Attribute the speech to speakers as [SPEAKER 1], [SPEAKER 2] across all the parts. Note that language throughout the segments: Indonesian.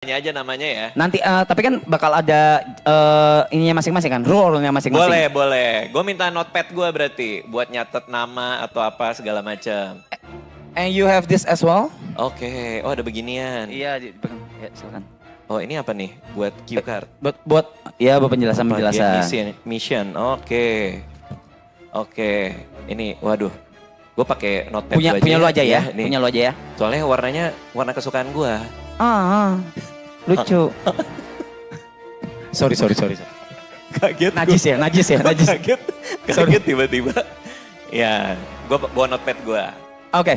[SPEAKER 1] aja namanya ya.
[SPEAKER 2] Nanti tapi kan bakal ada ininya masing-masing kan, role-nya masing-masing.
[SPEAKER 1] Boleh. Gue minta notepad gue berarti buat nyatet nama atau apa segala macam.
[SPEAKER 2] And you have this as well?
[SPEAKER 1] Oke. Oh ada beginian.
[SPEAKER 2] Iya, ya, silakan.
[SPEAKER 1] Oh ini apa nih? Buat cue card.
[SPEAKER 2] Buat penjelasan.
[SPEAKER 1] Mission. Oke. Ini waduh. Gue pakai notepad
[SPEAKER 2] punya lu aja ya.
[SPEAKER 1] Nih.
[SPEAKER 2] Punya lu aja ya.
[SPEAKER 1] Soalnya warnanya warna kesukaan gue.
[SPEAKER 2] Lucu.
[SPEAKER 1] Sorry. Kaget.
[SPEAKER 2] Najis ya.
[SPEAKER 1] Kaget tiba-tiba. Ya, gue bawa notepad gue.
[SPEAKER 2] Oke,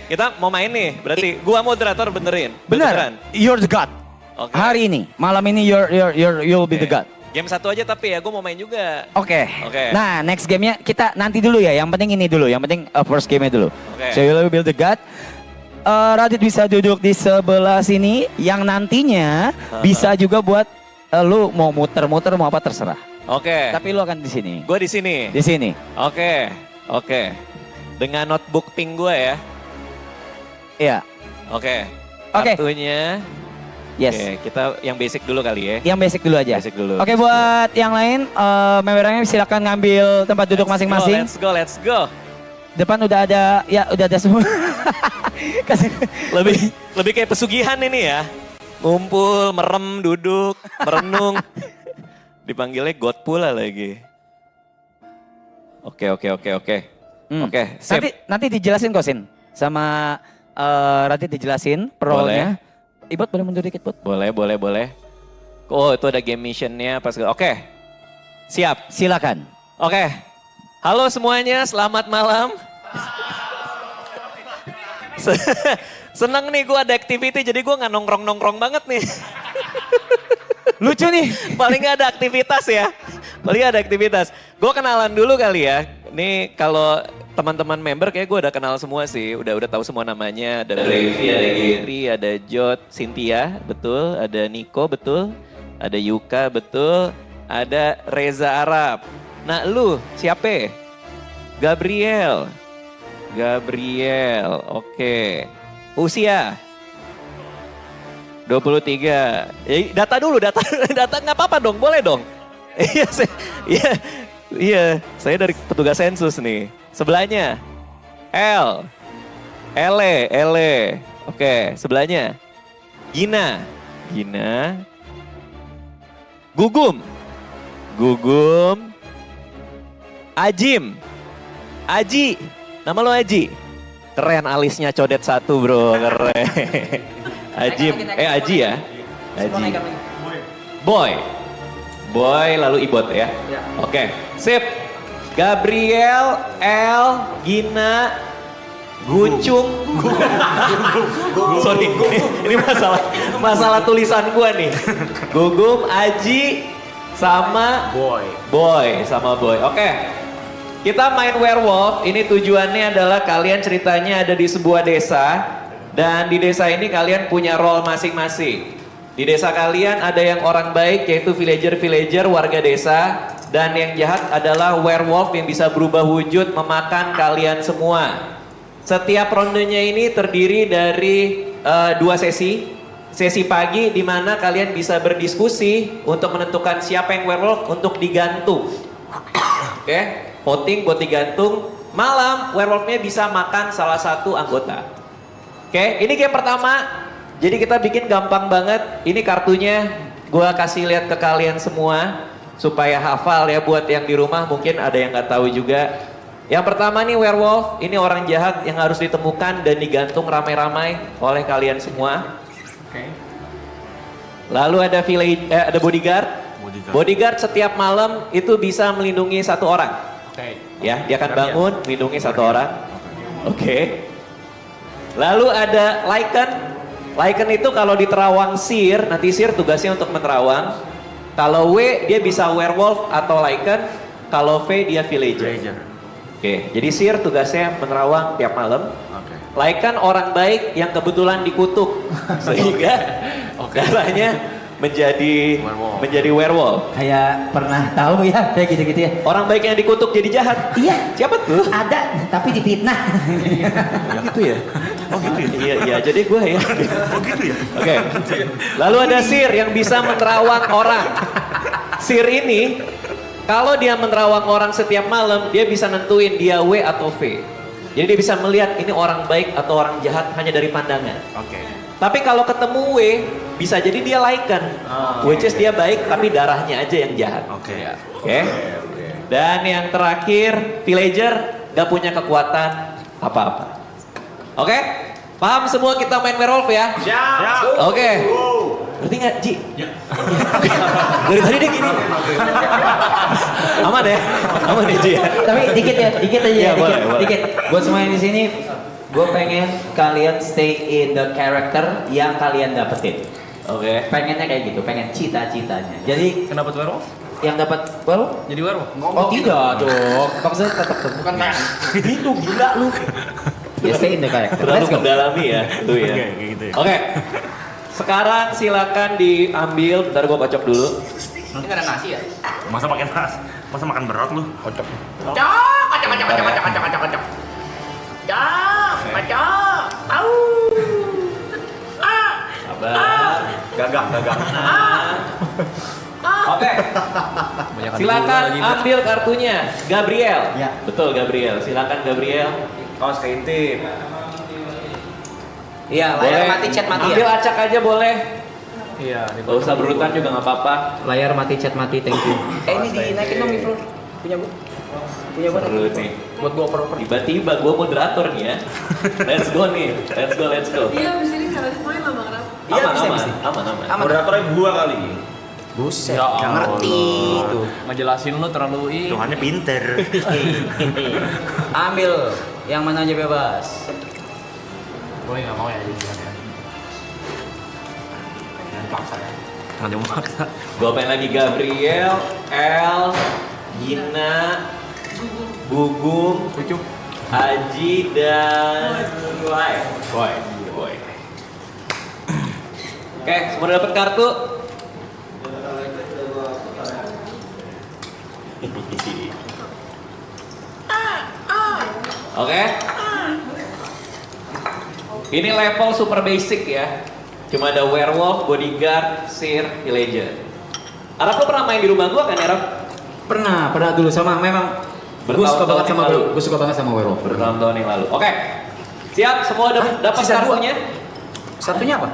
[SPEAKER 1] kita mau main nih. Berarti gua moderator benerin.
[SPEAKER 2] Beneran. You're the god.
[SPEAKER 1] Okay.
[SPEAKER 2] Hari ini, malam ini you'll be the god.
[SPEAKER 1] Game satu aja tapi ya, gue mau main juga.
[SPEAKER 2] Oke. Nah, next gamenya kita nanti dulu ya. Yang penting ini dulu. Yang penting first game-nya dulu. So you'll be the god. Radit bisa duduk di sebelah sini. Yang nantinya bisa juga buat lu mau muter-muter mau apa terserah.
[SPEAKER 1] Oke.
[SPEAKER 2] Tapi lu akan di sini.
[SPEAKER 1] Gue di sini.
[SPEAKER 2] Di sini.
[SPEAKER 1] Oke. Dengan notebook pink gue ya.
[SPEAKER 2] Iya.
[SPEAKER 1] Oke. Kartunya.
[SPEAKER 2] Yes.
[SPEAKER 1] Oke, kita yang basic dulu kali ya.
[SPEAKER 2] Yang basic dulu aja.
[SPEAKER 1] Basic dulu.
[SPEAKER 2] Oke, buat yang lain membernya silakan ngambil tempat duduk masing-masing.
[SPEAKER 1] Let's go.
[SPEAKER 2] Depan udah ada semua.
[SPEAKER 1] lebih kayak pesugihan ini ya. Ngumpul, merem, duduk, merenung. Dipanggilnya God pula lagi. Oke. Oke,
[SPEAKER 2] nanti dijelasin kok Sin. Sama Radit dijelasin role-nya. Ibot boleh mundur dikit, Bot?
[SPEAKER 1] Boleh. Oh, itu ada game mission-nya. Oke. Siap.
[SPEAKER 2] Silakan.
[SPEAKER 1] Oke. Halo semuanya, selamat malam. Seneng nih gue ada activity, jadi gue nggak nongkrong banget nih.
[SPEAKER 2] Lucu nih.
[SPEAKER 1] Paling nggak ada aktivitas ya. Gue kenalan dulu kali ya. Nih kalau teman-teman member kayak gue udah kenal semua sih. Udah tahu semua namanya. Ada Brevi, ada Giri, ada Jot, Cynthia, betul. Ada Niko, betul. Ada Yuka, betul. Ada Reza Arab. Nah lu siapa? Gabriel, oke. Usia? 23. Data dulu, data nggak apa-apa dong, boleh dong. Iya, saya dari petugas sensus nih. Sebelahnya, Ele. Oke, sebelahnya, Gina. Gugum. Aji. Nama lo Aji? Keren alisnya codet satu bro, keren. Aji ya? Aji. Boy lalu Ibot ya? Oke, sip. Gabriel, Gina, Gucung. Sorry, ini masalah tulisan gua nih. Gugum, Aji, sama Boy. Oke. Kita main werewolf, ini tujuannya adalah kalian ceritanya ada di sebuah desa. Dan di desa ini kalian punya role masing-masing. Di desa kalian ada yang orang baik yaitu villager warga desa. Dan yang jahat adalah werewolf yang bisa berubah wujud memakan kalian semua. Setiap rondenya ini terdiri dari 2 sesi. Sesi pagi di mana kalian bisa berdiskusi untuk menentukan siapa yang werewolf untuk digantung. Oke, voting buat digantung. Malam werewolfnya bisa makan salah satu anggota. Oke, ini game pertama. Jadi kita bikin gampang banget. Ini kartunya gua kasih lihat ke kalian semua supaya hafal ya buat yang di rumah. Mungkin ada yang nggak tahu juga. Yang pertama nih werewolf, ini orang jahat yang harus ditemukan dan digantung ramai-ramai oleh kalian semua. Lalu ada ada bodyguard. Bodyguard setiap malam itu bisa melindungi satu orang. Ya, dia akan bangun melindungi satu orang. Oke. Lalu ada Lycan. Lycan itu kalau di terawang Sir, nanti Sir tugasnya untuk menerawang. Kalau W dia bisa werewolf atau Lycan. Kalau V dia villager. Oke, jadi Sir tugasnya menerawang tiap malam. Lycan orang baik yang kebetulan dikutuk. Sehingga darahnya menjadi werewolf.
[SPEAKER 2] Kayak pernah tahu ya, kayak gitu-gitu ya.
[SPEAKER 1] Orang baik yang dikutuk jadi jahat.
[SPEAKER 2] Iya.
[SPEAKER 1] Siapa tuh?
[SPEAKER 2] Ada, tapi difitnah.
[SPEAKER 1] Gitu ya.
[SPEAKER 3] Oh gitu ya?
[SPEAKER 1] Iya aja deh gue ya.
[SPEAKER 3] Oh gitu ya?
[SPEAKER 1] Oke. Lalu ada Sir yang bisa menerawang orang. Sir ini kalau dia menerawang orang setiap malam, dia bisa nentuin dia W atau V. Jadi dia bisa melihat ini orang baik atau orang jahat hanya dari pandangan.
[SPEAKER 3] Oke.
[SPEAKER 1] Tapi kalau ketemu W, bisa jadi dia Lycan. Which is dia baik tapi darahnya aja yang jahat.
[SPEAKER 3] Oke.
[SPEAKER 1] Oke. Dan yang terakhir, Villager gak punya kekuatan apa-apa. Oke? Paham semua kita main werewolf ya?
[SPEAKER 3] Siap.
[SPEAKER 1] Oke. Ngerti gak, Ji? Dari tadi dia gini. Aman ya? Aman ya, Ji ya?
[SPEAKER 2] Tapi dikit aja,
[SPEAKER 1] Iya,
[SPEAKER 2] dikit,
[SPEAKER 1] boleh, boleh.
[SPEAKER 2] dikit. Buat semua yang di sini, gue pengen kalian stay in the character yang kalian dapetin.
[SPEAKER 1] Oke.
[SPEAKER 2] Pengennya kayak gitu, pengen cita-citanya. Jadi
[SPEAKER 4] Kenapa tuh werewolf?
[SPEAKER 2] yang dapat well,
[SPEAKER 4] Jadi werewolf?
[SPEAKER 2] oh tidak dong, maksudnya tetap bukan kayak gitu gila lu. Ya stay in the character.
[SPEAKER 1] Terlalu
[SPEAKER 2] Let's go.
[SPEAKER 1] mendalami ya, tuh ya.
[SPEAKER 3] Oke, kayak gitu ya.
[SPEAKER 1] Oke. Sekarang silakan diambil, bentar gua kocok dulu.
[SPEAKER 4] Ini nggak ada nasi ya?
[SPEAKER 3] Masa makan nas? Masa makan berat lu? Kocok.
[SPEAKER 1] Sabar.
[SPEAKER 3] Gagak.
[SPEAKER 1] Oke. Silakan ambil kartunya, Gabriel.
[SPEAKER 2] Ya.
[SPEAKER 1] Betul Gabriel. Silakan Gabriel.
[SPEAKER 3] Kaos keintip.
[SPEAKER 2] Iya, layar mati chat mati
[SPEAKER 1] Ambil
[SPEAKER 2] ya.
[SPEAKER 1] acak aja boleh.
[SPEAKER 4] Iya.
[SPEAKER 1] Gak usah berurutan juga nggak apa-apa.
[SPEAKER 2] Layar mati chat mati, thank you. Ini dinaikin dong Bro. Punya gua. Punya gua.
[SPEAKER 1] Seru nih.
[SPEAKER 2] Buat gua oper-oper.
[SPEAKER 1] Tiba-tiba gue moderator nih ya. Let's go nih. Let's go.
[SPEAKER 5] Iya, abis ini caranya main lama kenapa?
[SPEAKER 2] Iya,
[SPEAKER 1] Aman,
[SPEAKER 2] bisa,
[SPEAKER 1] aman,
[SPEAKER 2] bisa.
[SPEAKER 1] aman.
[SPEAKER 2] Aman.
[SPEAKER 3] Moderatornya gua kali.
[SPEAKER 2] Buset,
[SPEAKER 4] Ya
[SPEAKER 2] nggak ngerti tuh.
[SPEAKER 4] Ngejelasin lu terlalu
[SPEAKER 3] Tuhannya pinter.
[SPEAKER 2] Ambil yang mana aja bebas.
[SPEAKER 4] Gue nggak mau ya jadi ya. Jangan paksa ya.
[SPEAKER 3] Jangan memaksa.
[SPEAKER 1] Gue pengen lagi Gabriel, El, Gina, Gugum,
[SPEAKER 4] Ucup.
[SPEAKER 1] Haji, dan Boy. Oke, semua udah dapet kartu? Oke. Ini level super basic ya. Cuma ada werewolf, bodyguard, seer, villager. Arab lo pernah main di rumah gua kan Arab?
[SPEAKER 2] Pernah dulu sama memang gue suka banget sama gue suka banget sama werewolf.
[SPEAKER 1] Bertahun-tahun yang lalu. Oke. Siap, semua udah dapat
[SPEAKER 2] sisa dua.
[SPEAKER 1] kartunya?
[SPEAKER 2] Satunya apa?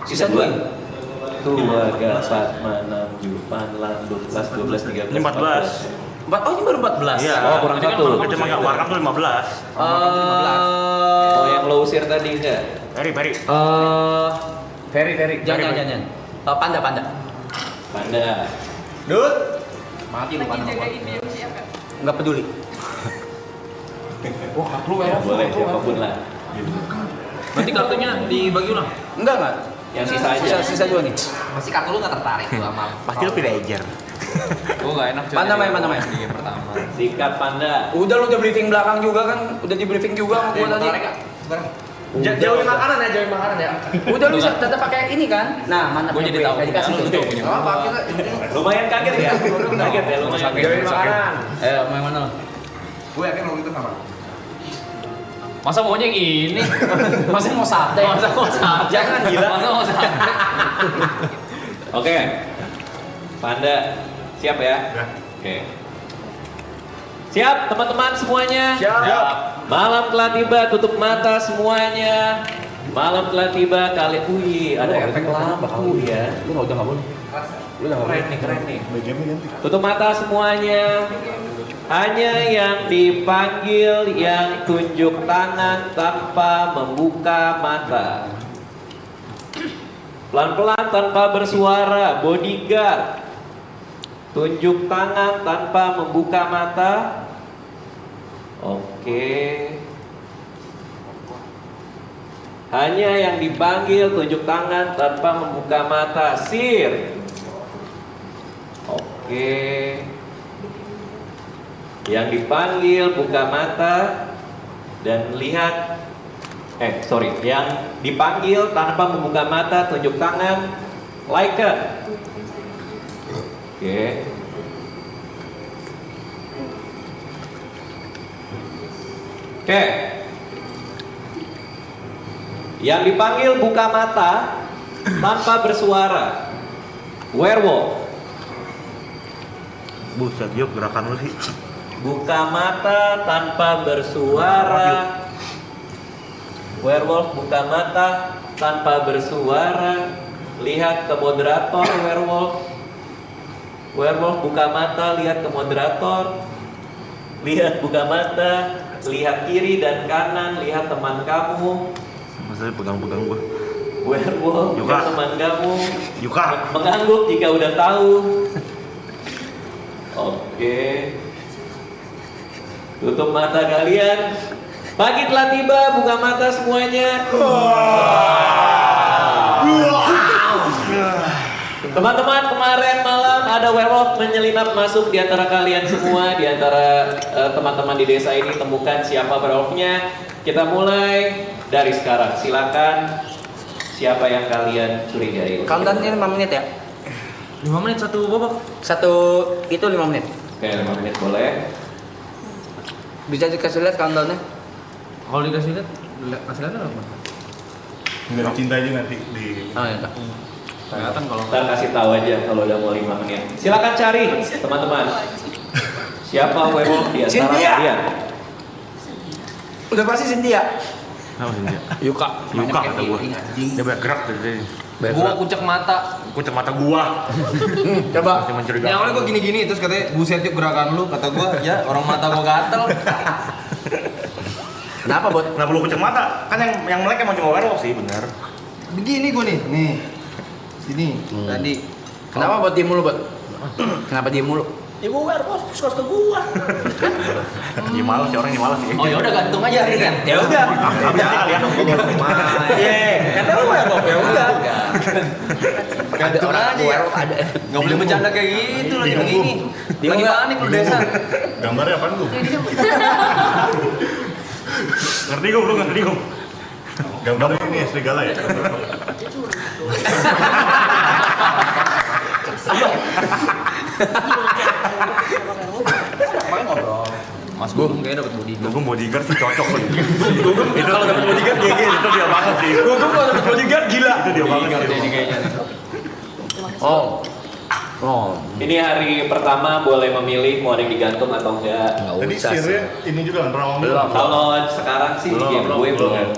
[SPEAKER 1] Sisa 2. 2, 3, 4, 5, 6, 7, 8, 12, 13, 14.
[SPEAKER 3] 14.
[SPEAKER 2] Oh ini baru 14.
[SPEAKER 3] Iya.
[SPEAKER 1] Oh, kurang
[SPEAKER 4] Berarti kan
[SPEAKER 1] satu.
[SPEAKER 4] baru
[SPEAKER 3] Kita mah warkam tuh 15.
[SPEAKER 1] Oh, yang low seer tadi enggak?
[SPEAKER 3] Peri.
[SPEAKER 4] Ferry.
[SPEAKER 2] Jangan. Panda.
[SPEAKER 1] Panda.
[SPEAKER 3] Dut.
[SPEAKER 4] Mati lu
[SPEAKER 5] Lagi
[SPEAKER 4] kan.
[SPEAKER 5] jagain dia siapa?
[SPEAKER 2] Nggak peduli.
[SPEAKER 4] Wah, kartu werewolf.
[SPEAKER 1] Boleh, siapapun lah.
[SPEAKER 4] Berarti kartunya dibagi ulang?
[SPEAKER 2] Enggak.
[SPEAKER 1] Yang sisa aja.
[SPEAKER 2] Sisa 2 nih.
[SPEAKER 6] Pasti kartu lu gak tertarik tuh sama
[SPEAKER 3] Pasti lu villager.
[SPEAKER 4] Gue gak enak.
[SPEAKER 2] Mana main?
[SPEAKER 4] Di game pertama.
[SPEAKER 1] Sikat Panda.
[SPEAKER 2] Udah lu briefing belakang juga kan? Udah di briefing juga sama gue tadi.
[SPEAKER 6] tertarik gak? Sekarang.
[SPEAKER 3] Jauhin makanan ya.
[SPEAKER 2] Udah lu tetap pakai ini kan? Nah, mana
[SPEAKER 4] Gue jadi tahu.
[SPEAKER 2] Nggak dikasih.
[SPEAKER 4] Lu juga punya.
[SPEAKER 6] Apa kita
[SPEAKER 1] Lumayan kaget ya? Kaget ya lumayan.
[SPEAKER 3] Jauhin makanan.
[SPEAKER 4] Ayo, main mana?
[SPEAKER 6] gue yakin lo itu sama.
[SPEAKER 4] Masa maunya yang ini?
[SPEAKER 2] Masih mau sate.
[SPEAKER 4] Masa mau sate?
[SPEAKER 2] Jangan, gila.
[SPEAKER 4] Masa mau sate?
[SPEAKER 1] Oke. Panda siap ya? Oke. Siap teman-teman semuanya?
[SPEAKER 3] Siap.
[SPEAKER 1] Malam telah tiba, tutup mata semuanya. Malam telah tiba, kali ada efek lampu ya.
[SPEAKER 2] Lu udah nggak boleh.
[SPEAKER 1] Keren nih. Tutup mata semuanya. Hanya yang dipanggil yang tunjuk tangan tanpa membuka mata. Pelan-pelan tanpa bersuara, bodyguard. Tunjuk tangan tanpa membuka mata. Oke. Hanya yang dipanggil tunjuk tangan tanpa membuka mata. Sir. Oke. Yang dipanggil buka mata dan lihat. Yang dipanggil tanpa membuka mata tunjuk tangan. Lycan. Oke. Yang dipanggil buka mata tanpa bersuara. Werewolf.
[SPEAKER 7] Buset, yuk gerakan lu sih.
[SPEAKER 1] Buka mata tanpa bersuara. Werewolf buka mata tanpa bersuara. Lihat ke moderator werewolf. Werewolf buka mata, lihat ke moderator. Lihat buka mata, lihat kiri dan kanan, lihat teman kamu.
[SPEAKER 7] Masa pegang-pegang gua.
[SPEAKER 1] Werewolf,
[SPEAKER 7] Yuka.
[SPEAKER 1] lihat teman kamu.
[SPEAKER 7] Yuka.
[SPEAKER 1] Mengangguk jika udah tahu. Oke. Tutup mata kalian. Pagi telah tiba, buka mata semuanya. Teman-teman, kemarin malam ada werewolf menyelinap masuk di antara kalian semua, di antara teman-teman di desa ini. Temukan siapa werewolfnya. Kita mulai dari sekarang. Silakan, siapa yang kalian curigai?
[SPEAKER 3] Countdownnya 5 menit ya?
[SPEAKER 4] 5 menit satu babak.
[SPEAKER 3] Satu itu 5 menit.
[SPEAKER 1] Oke, 5 menit boleh.
[SPEAKER 3] Bisa dikasih lihat countdownnya?
[SPEAKER 4] Kalau dikasih lihat, kasih lihat apa?
[SPEAKER 7] Nggak cinta aja nanti di.
[SPEAKER 3] Oh iya.
[SPEAKER 4] Kelihatan kalau
[SPEAKER 1] Ntar kasih tahu aja kalau udah mau 5 menit. Silakan cari, teman-teman. Siapa werewolf di antara
[SPEAKER 3] Cynthia.
[SPEAKER 1] kalian?
[SPEAKER 3] Udah pasti Cynthia.
[SPEAKER 7] Apa sih dia?
[SPEAKER 3] Yuka.
[SPEAKER 7] Yuka kata gua. Dia banyak gerak dari.
[SPEAKER 4] gua kucek mata.
[SPEAKER 7] Kucek mata gua.
[SPEAKER 3] Coba.
[SPEAKER 7] Masih mencurigakan.
[SPEAKER 6] Yang awalnya gue gini-gini terus katanya buset yuk gerakan lu kata gue ya orang mata gue gatel.
[SPEAKER 3] Kenapa, Bot?
[SPEAKER 7] Kenapa lu kucek mata? Kan yang melek emang cuma werewolf sih, benar.
[SPEAKER 6] Begini gue nih sini tadi.
[SPEAKER 3] Kenapa Bot diem mulu, Bot? Kenapa diem mulu?
[SPEAKER 6] Ya gue werewolf terus ke gua.
[SPEAKER 7] Dia malas sih, orang yang malas sih.
[SPEAKER 4] Oh ya udah gantung aja hari kan.
[SPEAKER 3] Ya udah.
[SPEAKER 7] Udah kalian
[SPEAKER 3] Kata lu werewolf ya udah.
[SPEAKER 6] Ada orang aja ya.
[SPEAKER 3] Ada.
[SPEAKER 6] Gak boleh bercanda kayak gitu lagi
[SPEAKER 7] Bingung,
[SPEAKER 6] begini.
[SPEAKER 3] Bingung
[SPEAKER 6] Lagi
[SPEAKER 3] nggak?
[SPEAKER 6] panik lu desa.
[SPEAKER 7] Gambarnya apaan lu? Ngerti gua, lu ngerti gua. Gambarnya ini serigala ya?
[SPEAKER 4] Mas Gugum kayaknya dapat bodyguard.
[SPEAKER 7] Gua bodyguard sih cocok tuh. Itu kalau dapet bodyguard GG, itu dia banget sih.
[SPEAKER 3] Gua kalau dapet bodyguard gila.
[SPEAKER 7] Itu dia banget
[SPEAKER 4] Bodyguard
[SPEAKER 7] sih.
[SPEAKER 4] jadi kayaknya.
[SPEAKER 3] Oh.
[SPEAKER 1] Ini hari pertama boleh memilih mau ada yang digantung atau enggak.
[SPEAKER 7] Tadi sebenarnya ini juga kan pernah ngomong.
[SPEAKER 1] Kalau sekarang sih game gue belum.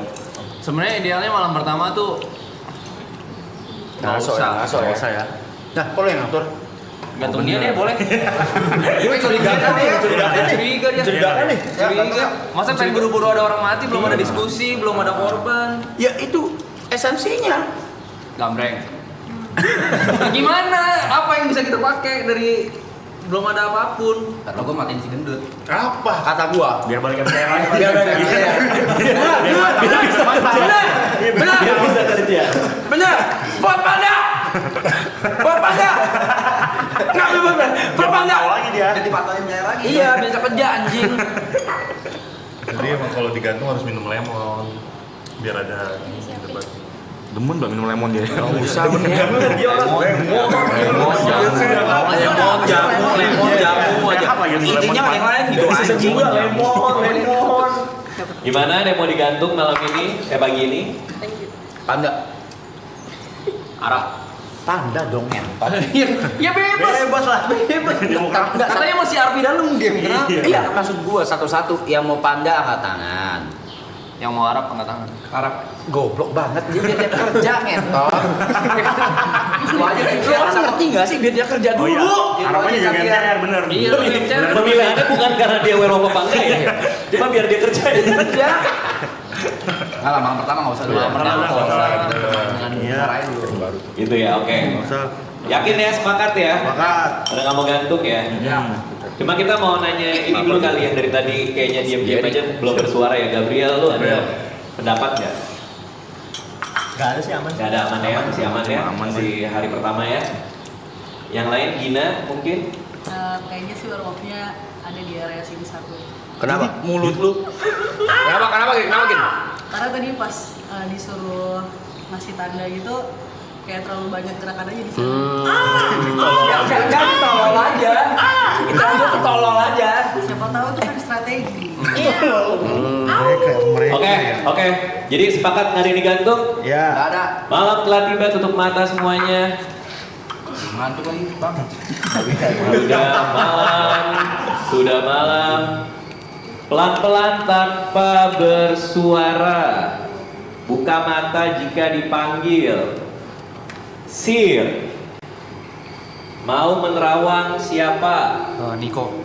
[SPEAKER 4] Sebenarnya idealnya malam pertama tuh
[SPEAKER 3] Ngaso ya. Nah, kok lu yang ngatur?
[SPEAKER 4] gantung dia deh boleh.
[SPEAKER 3] Dia mencurigakan nih.
[SPEAKER 4] Curiga dia.
[SPEAKER 3] Mencurigakan nih.
[SPEAKER 4] Curiga. Masa pengen buru-buru ada orang mati, belum ada diskusi, belum ada korban.
[SPEAKER 3] Ya itu esensinya.
[SPEAKER 4] Gambreng. Gimana? Apa yang bisa kita pakai dari belum ada apapun?
[SPEAKER 6] Kata gue matiin si gendut.
[SPEAKER 7] Apa?
[SPEAKER 3] Kata gua.
[SPEAKER 7] Biar balikan saya lagi.
[SPEAKER 3] Biar bisa kerja. Benar.
[SPEAKER 1] Biar bisa kerja.
[SPEAKER 3] Benar. Buat panda. Buat panda. Nggak bener. Buat panda.
[SPEAKER 7] lagi dia.
[SPEAKER 6] Jadi patahin saya lagi.
[SPEAKER 3] Iya, bisa kerja anjing.
[SPEAKER 7] Jadi emang kalau digantung harus minum lemon. Biar ada debat. Demen mbak minum lemon dia.
[SPEAKER 3] Usah bener.
[SPEAKER 7] Dia orang lemon
[SPEAKER 3] Jamu aja. Intinya yang lain gitu anjing.
[SPEAKER 7] lemon.
[SPEAKER 1] Gimana ada yang mau digantung malam ini? Pagi ini?
[SPEAKER 3] Panda.
[SPEAKER 4] Arab.
[SPEAKER 3] Panda dong.
[SPEAKER 4] Ya bebas.
[SPEAKER 3] Bebas lah. Bebas. Enggak,
[SPEAKER 4] Katanya masih Arbi dalam game. Kenapa?
[SPEAKER 3] iya, maksud gua satu-satu yang mau panda angkat tangan.
[SPEAKER 4] Yang mau Arab angkat tangan.
[SPEAKER 6] Arab.
[SPEAKER 3] Goblok banget dia biar dia kerja ngentot. Lu aja lu ngerti enggak sih biar dia kerja
[SPEAKER 7] Oh
[SPEAKER 3] dulu.
[SPEAKER 7] iya. Harapannya juga GMCR bener.
[SPEAKER 4] Iya, GMCR.
[SPEAKER 1] Pemilihannya bukan karena dia werewolf apa enggak ya. Cuma biar dia kerja.
[SPEAKER 3] Kerja.
[SPEAKER 6] Nggak lah, malam pertama nggak usah dulu.
[SPEAKER 4] Malam pertama nggak usah.
[SPEAKER 6] Dengan
[SPEAKER 7] Iya.
[SPEAKER 6] cara dulu.
[SPEAKER 1] Gitu ya, oke.
[SPEAKER 7] Nggak usah.
[SPEAKER 1] Yakin ya, sepakat ya?
[SPEAKER 7] Makan.
[SPEAKER 1] Udah nggak mau gantung ya? Cuma kita mau nanya ini dulu kali yang dari tadi kayaknya diam-diam aja belum bersuara ya. Gabriel, lu ada pendapat nggak?
[SPEAKER 3] Enggak ada sih aman.
[SPEAKER 1] Nggak ada aman ya, masih aman ya?
[SPEAKER 7] Aman,
[SPEAKER 1] Masih hari pertama ya? Yang lain Gina mungkin?
[SPEAKER 5] Kayaknya sih werewolfnya ada di area sini satu.
[SPEAKER 3] Kenapa? Mulut lu. Kenapa Gin?
[SPEAKER 5] Karena tadi pas disuruh ngasih tanda gitu, kayak terlalu banyak gerakan aja di sana.
[SPEAKER 3] Jangan tolol aja. Kita itu tolol aja.
[SPEAKER 5] Siapa tahu tuh kan strategi.
[SPEAKER 1] Oke. Jadi sepakat nggak ada yang digantung?
[SPEAKER 6] Ya.
[SPEAKER 3] Nggak ada.
[SPEAKER 1] Malam telah tiba, tutup mata semuanya.
[SPEAKER 3] Ngantuk lagi bang.
[SPEAKER 1] Sudah malam. Pelan-pelan tanpa bersuara. Buka mata jika dipanggil. Sir. Mau menerawang siapa?
[SPEAKER 4] Niko.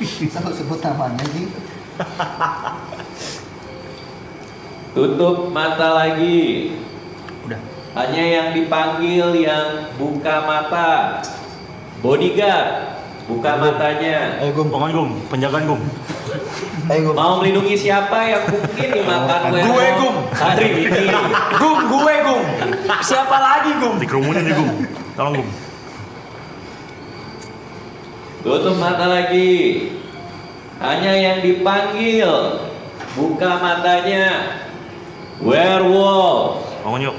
[SPEAKER 3] Selalu sebut namanya sih.
[SPEAKER 1] Tutup mata lagi.
[SPEAKER 3] Udah.
[SPEAKER 1] Hanya yang dipanggil yang buka mata. Bodyguard, buka matanya.
[SPEAKER 7] Bangun Gum, penjagaan Gum.
[SPEAKER 1] Mau melindungi siapa yang mungkin dimakan
[SPEAKER 6] Gue, Gum.
[SPEAKER 1] hari ini?
[SPEAKER 6] Gue Gum. Siapa lagi Gum?
[SPEAKER 7] Dikerumunin nih Gum. Tolong Gum.
[SPEAKER 1] Tutup mata lagi. Hanya yang dipanggil buka matanya. Werewolf,
[SPEAKER 7] Bangun yuk.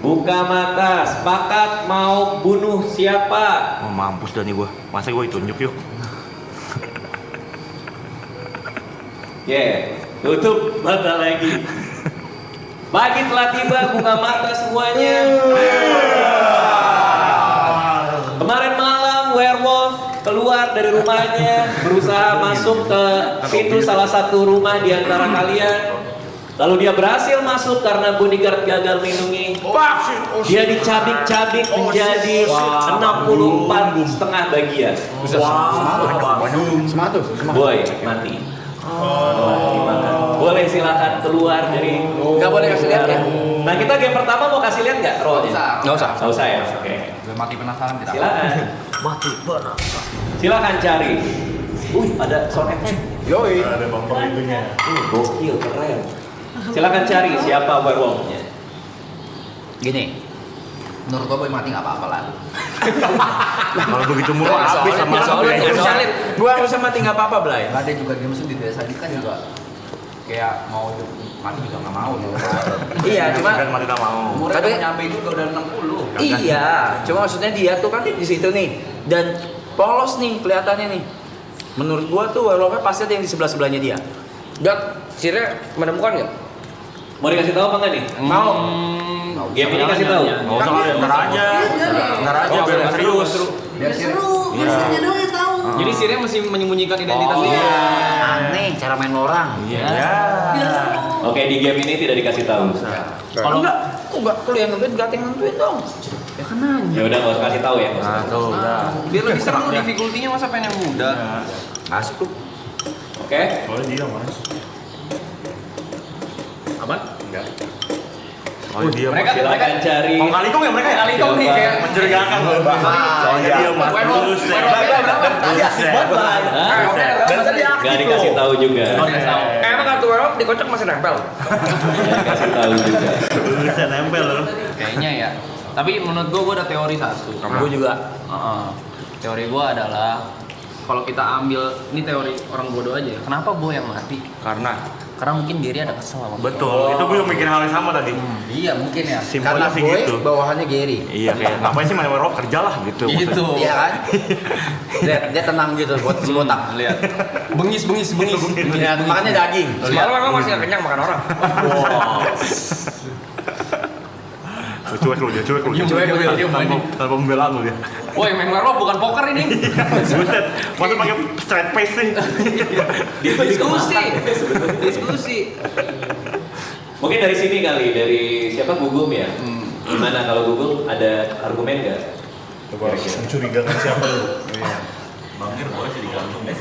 [SPEAKER 1] buka mata. Sepakat mau bunuh siapa?
[SPEAKER 7] Oh, mampus dah nih gua. Masa gua ditunjuk yuk.
[SPEAKER 1] Oke, tutup mata lagi. Pagi telah tiba, buka mata semuanya. Kemarin malam werewolf keluar dari rumahnya, berusaha masuk ke pintu salah satu rumah di antara kalian. Lalu dia berhasil masuk karena bodyguard gagal melindungi. Dia dicabik-cabik menjadi 64,5 bagian. Boy, mati. Dimakan. Boleh silakan keluar dari.
[SPEAKER 3] Nggak boleh kasih lihat ya?
[SPEAKER 1] Nah, kita game pertama mau kasih lihat nggak rollnya?
[SPEAKER 3] Nggak usah.
[SPEAKER 1] Nggak usah ya. Oke.
[SPEAKER 4] Udah mati penasaran kita.
[SPEAKER 1] Silakan. Silakan cari. Ada sound effect.
[SPEAKER 3] Yoi.
[SPEAKER 7] Ada bumper itunya.
[SPEAKER 1] Gokil, keren. Silakan cari siapa werewolfnya.
[SPEAKER 3] Gini. Menurut gua boy mati nggak apa-apa lah.
[SPEAKER 7] Kalau begitu murah habis sama
[SPEAKER 3] Gua harusnya mati nggak apa-apa, Blay. Nggak ada juga game sendiri dari tadi kan juga kayak mau mati juga nggak mau ya. Iya, cuma
[SPEAKER 7] kan mati tak mau.
[SPEAKER 3] tapi nyampe juga udah 60. Iya, cuma maksudnya dia tuh kan di situ nih dan polos nih kelihatannya nih. Menurut gua tuh werewolfnya pasti ada yang di sebelah-sebelahnya dia.
[SPEAKER 8] Dok, Sirnya menemukan nggak?
[SPEAKER 1] Mau dikasih tahu apa nggak nih?
[SPEAKER 3] Mau.
[SPEAKER 1] Game ini kasih tahu.
[SPEAKER 7] Nggak usah lah, ntar aja. Ntar aja,
[SPEAKER 8] Oh,
[SPEAKER 7] biar serius.
[SPEAKER 5] Biar seru, biar serunya doang yang tahu.
[SPEAKER 4] Jadi Sirnya masih menyembunyikan identitas dia.
[SPEAKER 3] Aneh cara main orang.
[SPEAKER 7] Iya.
[SPEAKER 5] Biar seru.
[SPEAKER 1] Oke, di game ini tidak dikasih tahu.
[SPEAKER 3] Kalau enggak, kok enggak lu yang nentuin, gak yang nentuin dong. Ya kan nanya.
[SPEAKER 1] Ya udah nggak usah kasih tahu ya. nggak usah.
[SPEAKER 7] Nah, tuh, udah.
[SPEAKER 4] Biar lebih seru difficulty-nya masa pengen yang muda.
[SPEAKER 3] Asik tuh.
[SPEAKER 1] Oke.
[SPEAKER 7] Soalnya dia Mas.
[SPEAKER 4] Aman?
[SPEAKER 7] Enggak. Soalnya dia
[SPEAKER 4] Mereka-
[SPEAKER 7] Mas.
[SPEAKER 1] Silakan cari.
[SPEAKER 7] Oh, Kalikong ya mereka ya?
[SPEAKER 4] Kalikong nih, kayak
[SPEAKER 7] mencurigakan loh. Soalnya dia Mas. Buset.
[SPEAKER 1] Gak dikasih tahu juga.
[SPEAKER 8] Emang kartu werewolf dikocok masih nempel?
[SPEAKER 1] Nggak dikasih tahu juga.
[SPEAKER 7] Buset, nempel loh.
[SPEAKER 4] Kayaknya ya. Tapi menurut gua ada teori satu.
[SPEAKER 3] Gue juga.
[SPEAKER 4] Teori gua adalah kalau kita ambil ini teori orang bodoh aja. Kenapa Boy yang mati? Karena mungkin diri ada kesel sama
[SPEAKER 7] Betul, itu gue juga mikir hal yang sama tadi.
[SPEAKER 3] Iya mungkin ya.
[SPEAKER 7] Simpelnya
[SPEAKER 3] Karena
[SPEAKER 7] sih
[SPEAKER 3] boy
[SPEAKER 7] gitu.
[SPEAKER 3] bawahannya Gary.
[SPEAKER 7] Iya, kayak ngapain sih main werewolf kerja lah gitu.
[SPEAKER 4] Gitu.
[SPEAKER 3] Iya kan? dia tenang gitu buat si botak.
[SPEAKER 4] Lihat. Bengis.
[SPEAKER 3] Ya, makannya daging.
[SPEAKER 8] Semalam memang masih nggak kenyang makan orang.
[SPEAKER 7] Cuek lu dia, cuek lu. Tanpa pembelaan lu dia.
[SPEAKER 4] Boy, main werewolf bukan poker ini.
[SPEAKER 7] Buset, masa pakai straight face sih?
[SPEAKER 4] Diskusi.
[SPEAKER 1] Mungkin dari sini kali, dari siapa Gugum ya? Gimana kalau Gugum ada argumen nggak?
[SPEAKER 7] Coba mencurigakan siapa lu? Bangkir boleh sih digantung deh.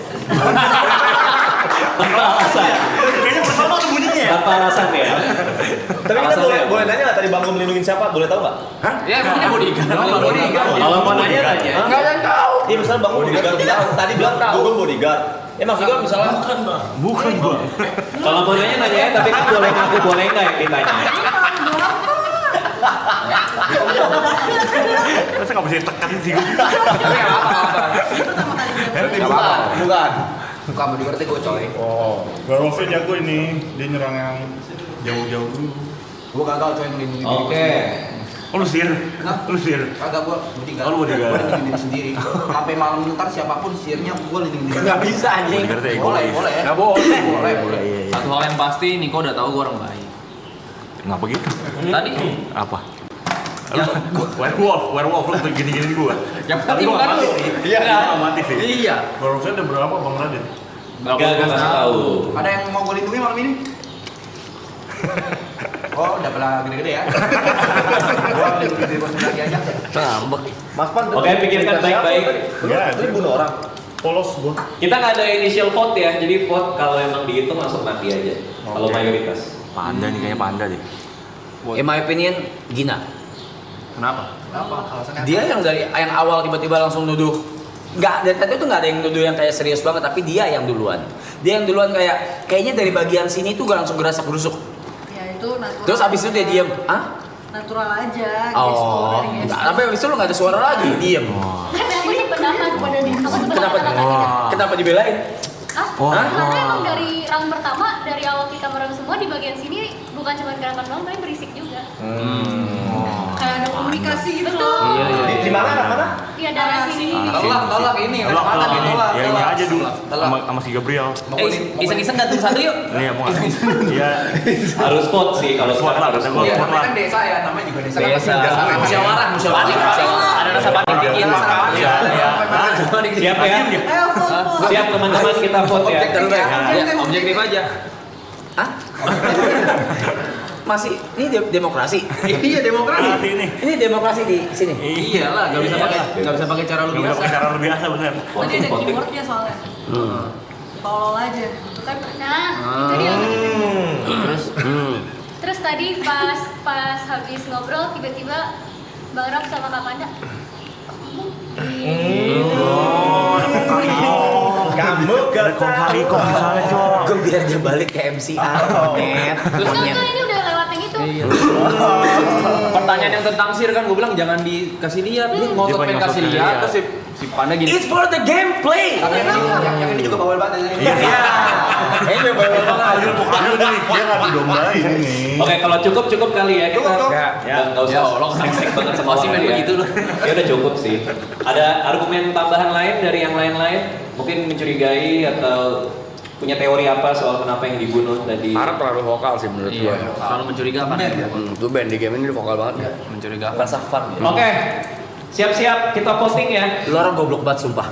[SPEAKER 1] Tanpa alasan.
[SPEAKER 7] Kayaknya bersama tuh bunyinya ya.
[SPEAKER 1] Tanpa alasan ya.
[SPEAKER 6] Tapi kita boleh nanya nggak tadi Bang Gum melindungi siapa? Boleh tahu nggak?
[SPEAKER 4] Ya, emangnya bodyguard.
[SPEAKER 1] Kalau mau nanya nanya.
[SPEAKER 3] Enggak ada yang tahu.
[SPEAKER 6] Iya misalnya Bang Gum bodyguard bilang tadi bilang Gum bodyguard. Maksudnya misalnya
[SPEAKER 7] Bukan gua.
[SPEAKER 1] Kalau mau nanya nanya ya, tapi kan boleh ngaku boleh nggak yang ditanya.
[SPEAKER 7] Masa nggak bisa ditekan sih gua?
[SPEAKER 3] Bukan. Bukan bodyguard gue coy.
[SPEAKER 7] Oh, werewolfnya jago ini. Dia nyerang yang jauh-jauh dulu.
[SPEAKER 3] Gue gagal coy melindungi diri.
[SPEAKER 1] Oke.
[SPEAKER 7] Oh, lu sir? Lu sir?
[SPEAKER 6] Kagak gua bodyguard.
[SPEAKER 7] Oh, lu bodyguard.
[SPEAKER 6] Gua lindungin diri sendiri. Sampai malam ntar siapapun sirnya gua lindungin diri.
[SPEAKER 3] Nggak bisa anjing.
[SPEAKER 7] Bodyguard tuh
[SPEAKER 6] Boleh,
[SPEAKER 7] egois.
[SPEAKER 6] boleh.
[SPEAKER 3] Nggak boleh.
[SPEAKER 6] Boleh.
[SPEAKER 4] Satu hal yang pasti, Niko udah tahu gue orang baik.
[SPEAKER 7] Kenapa gitu?
[SPEAKER 4] Tadi
[SPEAKER 7] Apa? Werewolf lu tuh gini-gini gua.
[SPEAKER 4] yang penting bukan lu.
[SPEAKER 7] Iya, nggak mati sih.
[SPEAKER 4] Iya.
[SPEAKER 7] Werewolfnya udah berapa Bang Radit?
[SPEAKER 1] Gak kasih tahu.
[SPEAKER 6] Ada yang mau gua lindungi malam ini? Oh, udah pernah gede-gede ya. Gua lindungi diri gua sendiri aja.
[SPEAKER 4] Ngambek.
[SPEAKER 6] Mas Pan.
[SPEAKER 1] Oke, pikirkan baik-baik.
[SPEAKER 7] Enggak,
[SPEAKER 6] Tadi bunuh orang.
[SPEAKER 7] polos gua.
[SPEAKER 1] Kita nggak ada initial vote ya, jadi vote kalau emang dihitung langsung mati aja. Kalau
[SPEAKER 7] Oke.
[SPEAKER 1] mayoritas.
[SPEAKER 7] Panda nih, kayaknya panda deh.
[SPEAKER 3] In my opinion, Gina.
[SPEAKER 4] Kenapa?
[SPEAKER 6] Kenapa? Alasannya?
[SPEAKER 3] Dia yang dari yang awal tiba-tiba langsung nuduh. Nggak, dari tadi tuh nggak ada yang nuduh yang kayak serius banget, tapi dia yang duluan. Dia yang duluan kayaknya dari bagian sini tuh gak langsung gerasak gerusuk.
[SPEAKER 5] Ya itu natural.
[SPEAKER 3] Terus abis itu dia diem. Hah?
[SPEAKER 5] Natural aja.
[SPEAKER 3] Oh,
[SPEAKER 5] gestur.
[SPEAKER 3] nggak. Tapi abis itu lu nggak ada suara lagi, diem.
[SPEAKER 9] Tapi aku sependapat kepada diri. Aku sependapat
[SPEAKER 3] Kenapa?
[SPEAKER 9] sama
[SPEAKER 3] Kenapa dibelain?
[SPEAKER 9] Hah? Karena emang dari round pertama, dari awal kita merem semua di bagian sini bukan cuma gerakan doang, tapi berisik juga.
[SPEAKER 5] Kayak ada komunikasi gitu loh.
[SPEAKER 3] Di mana? Mana?
[SPEAKER 9] Iya daerah sini.
[SPEAKER 6] Tolak ini.
[SPEAKER 7] Tolak,
[SPEAKER 6] Mana
[SPEAKER 7] tolak.
[SPEAKER 6] ditolak?
[SPEAKER 7] Ya ini aja dulu.
[SPEAKER 6] Tolak.
[SPEAKER 7] Sama si Gabriel.
[SPEAKER 4] Iseng-iseng gantung satu yuk.
[SPEAKER 7] Iya, mau nggak? Iya.
[SPEAKER 1] Harus vote sih kalau
[SPEAKER 7] Harus vote lah,
[SPEAKER 1] harus
[SPEAKER 7] kata
[SPEAKER 1] vote.
[SPEAKER 7] gua.
[SPEAKER 6] Iya, namanya kan desa ya, namanya juga desa. kan pasti
[SPEAKER 4] Desa.
[SPEAKER 6] udah
[SPEAKER 3] Musyawarah.
[SPEAKER 4] Ada rasa panik dikit.
[SPEAKER 7] Iya, iya.
[SPEAKER 1] Siap ya?
[SPEAKER 5] Ayo vote.
[SPEAKER 1] Siap teman-teman, kita vote ya.
[SPEAKER 3] Objek terbaik.
[SPEAKER 4] Ya, objektif aja.
[SPEAKER 3] Hah? Masih ini demokrasi. Iya demokrasi.
[SPEAKER 7] Demokrasi ini.
[SPEAKER 3] Ini demokrasi di sini.
[SPEAKER 4] Iyalah, nggak bisa pakai cara lu
[SPEAKER 7] Gak bisa
[SPEAKER 4] biasa.
[SPEAKER 7] pakai cara lu biasa, bener.
[SPEAKER 5] Tadi ada keywordnya soalnya. Tolol aja. Itu kan
[SPEAKER 9] Nah, itu dia. Terus tadi pas habis ngobrol tiba-tiba Bang Ram sama Kak Panda.
[SPEAKER 3] Kamu
[SPEAKER 7] Ada kong kali misalnya, Cok.
[SPEAKER 3] Gue biar dia balik ke MCR, net.
[SPEAKER 9] Enggak, ini udah lewat yang itu.
[SPEAKER 4] Pertanyaan yang tentang sir kan gue bilang jangan dikasih lihat. Dia ngotot
[SPEAKER 7] Dia pengen
[SPEAKER 4] pengen kasih
[SPEAKER 7] ngotot
[SPEAKER 4] lihat.
[SPEAKER 7] lihat.
[SPEAKER 4] Terus si Panda gini.
[SPEAKER 3] It's for the gameplay.
[SPEAKER 6] Yang ini juga bawel banget ya.
[SPEAKER 3] Iya. Ini bawel banget.
[SPEAKER 7] Dia nggak didombain ini.
[SPEAKER 1] Oke, kalau cukup kali ya kita.
[SPEAKER 6] Cukup.
[SPEAKER 1] Ya, nggak usah
[SPEAKER 4] Ya Allah,
[SPEAKER 1] sek banget sama
[SPEAKER 4] masih main
[SPEAKER 1] orang ya.
[SPEAKER 4] begitu lu.
[SPEAKER 1] Ya udah cukup sih. Ada argumen tambahan lain dari yang lain-lain? Mungkin mencurigai atau punya teori apa soal kenapa yang dibunuh tadi?
[SPEAKER 8] Arab terlalu vokal sih menurut
[SPEAKER 4] Iya,
[SPEAKER 8] gua.
[SPEAKER 4] selalu mencurigakan.
[SPEAKER 8] Itu band di game ini vokal banget.
[SPEAKER 4] Mencurigakan.
[SPEAKER 3] Rasa fun.
[SPEAKER 1] Oke, siap-siap kita voting ya.
[SPEAKER 3] Lu orang goblok banget sumpah.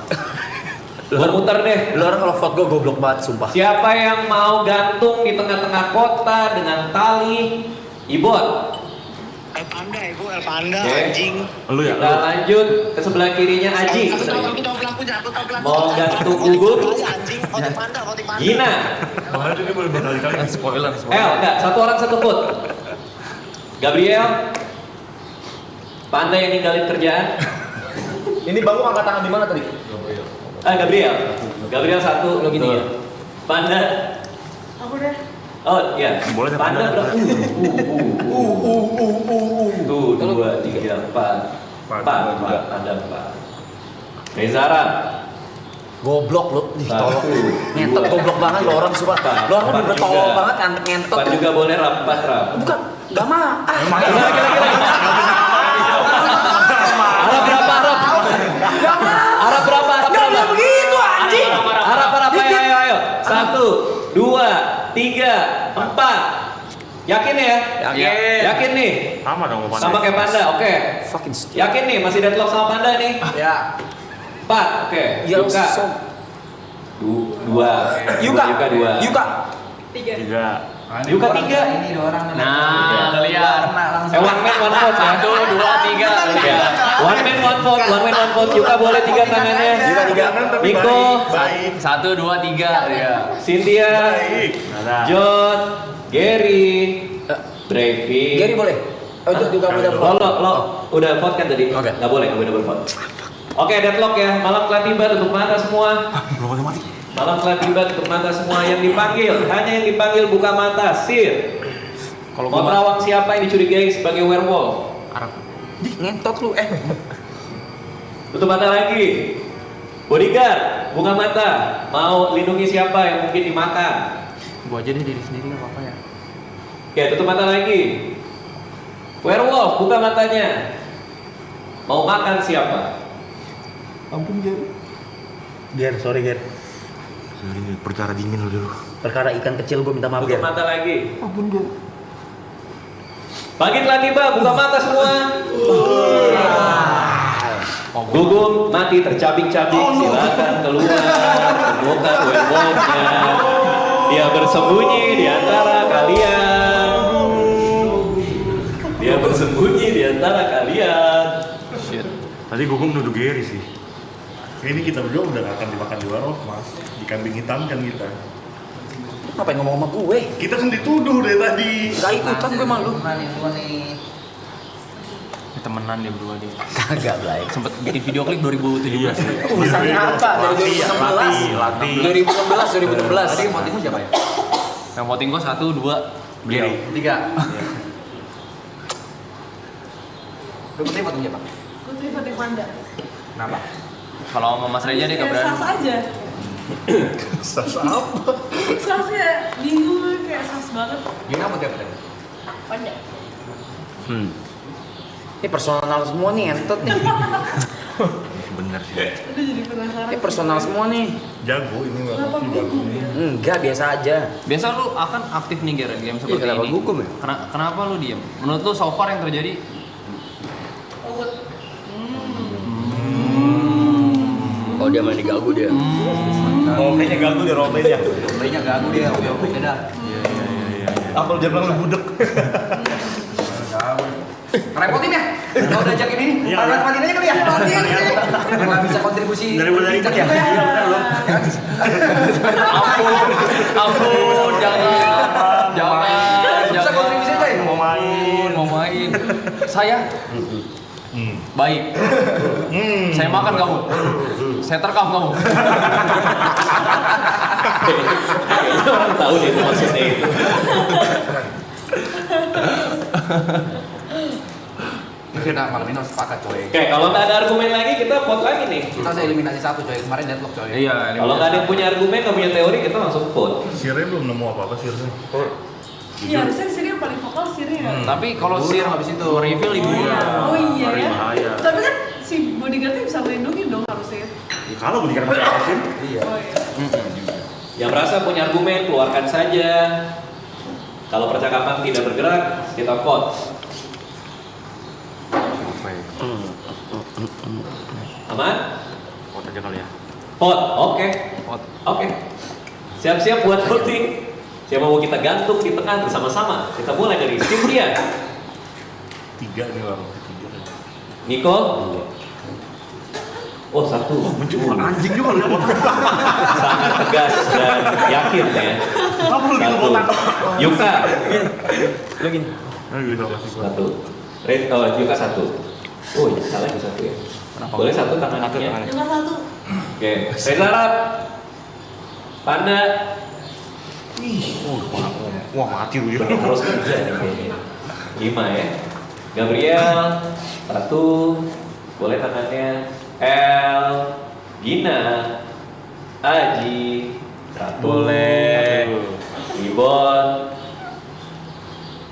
[SPEAKER 1] Gua muter deh.
[SPEAKER 3] Lu orang kalau vote gue goblok banget sumpah.
[SPEAKER 1] Siapa yang mau gantung di tengah-tengah kota dengan tali? Ibot.
[SPEAKER 10] Panda ya, gue Panda
[SPEAKER 1] Oke.
[SPEAKER 10] anjing.
[SPEAKER 7] Lu ya,
[SPEAKER 1] Kita
[SPEAKER 7] lu.
[SPEAKER 1] lanjut ke sebelah kirinya Aji.
[SPEAKER 10] Aku tahu pelakunya, aku tahu pelakunya.
[SPEAKER 1] Mau gantung gugur?
[SPEAKER 10] Anjing, voting Panda, voting Panda.
[SPEAKER 1] Gina.
[SPEAKER 7] Kemarin tuh dia boleh berkali-kali.
[SPEAKER 4] Spoiler.
[SPEAKER 1] Enggak, satu orang satu vote. Gabriel. Panda yang ninggalin kerjaan.
[SPEAKER 3] Ini baru angkat tangan di mana tadi?
[SPEAKER 1] Gabriel. Gabriel satu.
[SPEAKER 3] Lo gini ya?
[SPEAKER 1] Panda.
[SPEAKER 5] aku deh.
[SPEAKER 1] Oh iya.
[SPEAKER 7] Boleh deh,
[SPEAKER 1] Panda
[SPEAKER 7] Panda.
[SPEAKER 1] berapa? Tuh, 2, 3, 4. 4. Panda 4. Rezara.
[SPEAKER 3] Goblok lu. Ih, tolong. Ngentot
[SPEAKER 1] Dua.
[SPEAKER 3] goblok banget lu orang sumpah. Lu orang
[SPEAKER 1] Empat
[SPEAKER 3] bener tolol
[SPEAKER 1] juga.
[SPEAKER 3] banget ngentot
[SPEAKER 1] 4
[SPEAKER 3] tuh.
[SPEAKER 1] juga boleh rap, 4 rap.
[SPEAKER 3] Bukan, gak mah.
[SPEAKER 1] Arab berapa Arab? Arab berapa? Arab
[SPEAKER 3] Gak
[SPEAKER 1] berapa?
[SPEAKER 3] boleh begitu anjing.
[SPEAKER 1] Arab ayo. 1, 2, 3, 4. Yakin ya? Yakin nih?
[SPEAKER 7] Sama dong sama Panda.
[SPEAKER 1] Sama kayak Panda, oke.
[SPEAKER 3] Fucking stupid.
[SPEAKER 1] Yakin nih masih deadlock sama Panda nih?
[SPEAKER 6] Ya.
[SPEAKER 1] 4, oke.
[SPEAKER 3] Ya,
[SPEAKER 1] Yuka.
[SPEAKER 3] so.
[SPEAKER 1] 2.
[SPEAKER 3] Yuka.
[SPEAKER 1] 2.
[SPEAKER 3] Yuka.
[SPEAKER 7] 3.
[SPEAKER 1] Yuka 3.
[SPEAKER 6] Ini 2 orang.
[SPEAKER 4] Nah, lihat.
[SPEAKER 1] One man one vote ya.
[SPEAKER 4] 1, 2, 3.
[SPEAKER 1] One man one vote. Yuka boleh 3 tangannya.
[SPEAKER 3] Yuka 3.
[SPEAKER 1] Niko,
[SPEAKER 7] Baik.
[SPEAKER 4] 1, 2, 3. Ya.
[SPEAKER 1] Cynthia,
[SPEAKER 7] Baik. Nah,
[SPEAKER 1] John, Gary, Brevi.
[SPEAKER 3] Gary boleh? Oh, itu juga udah
[SPEAKER 1] Lo udah vote kan tadi?
[SPEAKER 3] Oke.
[SPEAKER 1] Nggak boleh double vote. Oke, deadlock ya. Malam telah tiba untuk mata semua.
[SPEAKER 7] belum ada mati.
[SPEAKER 1] Malam telah tiba untuk mata semua yang dipanggil. Hanya yang dipanggil buka mata. Sir.
[SPEAKER 4] Kalau
[SPEAKER 1] Mau
[SPEAKER 4] gua
[SPEAKER 1] terawang siapa yang dicurigai sebagai werewolf?
[SPEAKER 4] Arab.
[SPEAKER 3] ngentot lu.
[SPEAKER 1] Tutup mata lagi. Bodyguard, buka mata. Mau lindungi siapa yang mungkin dimakan?
[SPEAKER 4] Gua aja deh diri sendiri nggak apa-apa ya.
[SPEAKER 1] Oke, tutup mata lagi. Werewolf, buka matanya. Mau makan siapa?
[SPEAKER 7] Ampun Ger. Sorry Ger. Sorry, perkara dingin lu dulu.
[SPEAKER 3] Perkara ikan kecil gue minta maaf
[SPEAKER 1] Tutup
[SPEAKER 3] ya.
[SPEAKER 1] mata lagi.
[SPEAKER 7] Ampun Ger.
[SPEAKER 1] Pagi telah tiba, buka mata semua. Gugum mati tercabik-cabik, silakan keluar. Temukan werewolfnya. Dia bersembunyi di antara kalian. Dia bersembunyi di antara kalian.
[SPEAKER 7] Tadi Gugum nuduh Gary sih. Ini kita berdua udah gak akan dimakan di werewolf mas. Dikambing hitam kan kita.
[SPEAKER 3] Ngapain ngomong sama gue?
[SPEAKER 7] Kita kan dituduh dari tadi.
[SPEAKER 3] Gak ikutan gue malu.
[SPEAKER 4] Temenan dia berdua dia.
[SPEAKER 3] Kagak Blay.
[SPEAKER 4] Sempet bikin video klip 2017.
[SPEAKER 3] Urusannya apa? Dari 2016. 2016.
[SPEAKER 6] Tadi yang voting lu siapa ya?
[SPEAKER 4] Yang voting gua 1, 2, Gary.
[SPEAKER 6] 3. Lu voting siapa?
[SPEAKER 5] Gue voting Panda.
[SPEAKER 6] Kenapa?
[SPEAKER 4] Kalau sama Mas Reja dia gak
[SPEAKER 5] Kayak
[SPEAKER 4] berani.
[SPEAKER 5] sas aja.
[SPEAKER 7] Sas apa?
[SPEAKER 5] Sasnya bingung kayak sas banget.
[SPEAKER 6] Gina voting apa?
[SPEAKER 9] Panda.
[SPEAKER 3] Ini personal semua nih, entot nih.
[SPEAKER 7] Bener sih.
[SPEAKER 5] Udah jadi penasaran.
[SPEAKER 3] Ini personal semua nih.
[SPEAKER 7] Jago ini
[SPEAKER 5] Kenapa
[SPEAKER 7] werewolf jago.
[SPEAKER 5] gugup ya?
[SPEAKER 3] Enggak, biasa aja.
[SPEAKER 4] Biasa lu akan aktif nih Gary game seperti
[SPEAKER 3] kenapa
[SPEAKER 4] ini.
[SPEAKER 3] gugup ya?
[SPEAKER 4] Kenapa lu diem? Menurut lu so far yang terjadi?
[SPEAKER 5] Awet.
[SPEAKER 3] Oh dia main digagu dia.
[SPEAKER 7] Oh kayaknya gagu deh rollplay-nya.
[SPEAKER 6] Kayaknya gagu dia, oke dah.
[SPEAKER 7] Apa lu jangan bilang lu budek.
[SPEAKER 6] Repotin ya? Kalau udah ajak ini,
[SPEAKER 7] Iya.
[SPEAKER 6] repotin aja kali ya? Nggak bisa kontribusi.
[SPEAKER 7] Dari mulai
[SPEAKER 6] Ajak
[SPEAKER 7] ya.
[SPEAKER 6] juga ya?
[SPEAKER 4] Ampun, jangan.
[SPEAKER 6] Bisa kontribusi aja ya?
[SPEAKER 4] Mau main. Saya baik. Saya makan kamu. Saya terkam kamu.
[SPEAKER 1] Kayaknya orang tahu deh itu maksudnya itu.
[SPEAKER 6] Kita malam ini harus sepakat coy.
[SPEAKER 1] Oke, kalau nggak ada argumen lagi kita vote lagi nih.
[SPEAKER 6] Kita harus eliminasi satu coy. Kemarin deadlock coy.
[SPEAKER 4] Iya.
[SPEAKER 1] Kalau nggak ada yang punya argumen, nggak punya teori, kita langsung vote.
[SPEAKER 7] Sirnya belum nemu apa-apa Sirnya.
[SPEAKER 5] Iya, harusnya di sini yang paling vokal Siri ya.
[SPEAKER 4] Tapi kalau
[SPEAKER 6] Guru
[SPEAKER 4] Sir
[SPEAKER 6] habis itu.
[SPEAKER 4] reveal ibu
[SPEAKER 5] Oh iya ya.
[SPEAKER 7] Bahaya.
[SPEAKER 5] Tapi kan si bodyguardnya bisa melindungi dong harusnya.
[SPEAKER 7] Ya, kalau gue dikira pakai apa sih?
[SPEAKER 6] Iya.
[SPEAKER 5] Oh iya.
[SPEAKER 1] Yang merasa punya argumen, keluarkan saja. Kalau percakapan tidak bergerak, kita vote. Aman?
[SPEAKER 7] Vote aja kali ya.
[SPEAKER 1] Vote, oke. Oke. Siap-siap buat voting. Siapa mau kita gantung di tengah bersama-sama? Kita mulai dari Cynthia.
[SPEAKER 7] 3 nih orang.
[SPEAKER 1] Niko. Oh, 1.
[SPEAKER 7] Anjing juga lu.
[SPEAKER 1] Sangat tegas dan yakin ya.
[SPEAKER 7] Apa lu gitu
[SPEAKER 1] 1.
[SPEAKER 7] botak?
[SPEAKER 1] Yuka.
[SPEAKER 3] Lu gini.
[SPEAKER 7] Nah, gitu kasih gua.
[SPEAKER 1] 1. Oh, Yuka 1. Oh, ya, salah itu 1 ya. Boleh 1 tangan kakinya.
[SPEAKER 5] Cuma satu.
[SPEAKER 1] Oke, Reza Arab. Panda.
[SPEAKER 7] Wah, mati lu ya.
[SPEAKER 1] Terus kerja nih kayaknya. 5 ya. Gabriel 1. Boleh tangannya. El. Gina. Aji 1.
[SPEAKER 4] Boleh.
[SPEAKER 1] Ibon.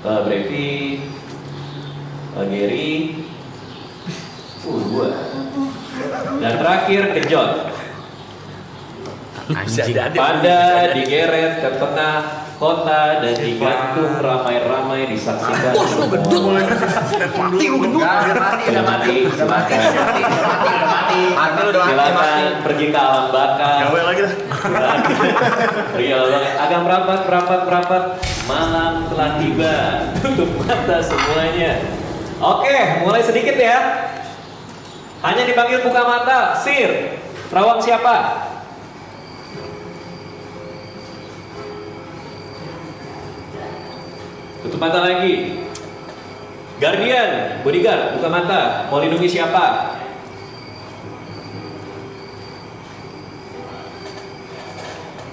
[SPEAKER 1] Brevi. Gary. 2. Dan terakhir Kejot. Panda digeret ke tengah kota dan digantung ramai-ramai disaksikan.
[SPEAKER 3] Bos lu gendut.
[SPEAKER 7] Mati lu gendut.
[SPEAKER 1] Sudah mati.
[SPEAKER 6] Mati lu udah
[SPEAKER 1] Silakan pergi ke alam baka.
[SPEAKER 7] Gawe lagi dah.
[SPEAKER 1] Pergi ke alam baka. Agak merapat. Malam telah tiba. Tutup mata semuanya. Oke, mulai sedikit ya. Hanya dipanggil buka mata. Sir, Rawang siapa? Tutup mata lagi. Guardian, bodyguard, buka mata. Mau lindungi siapa?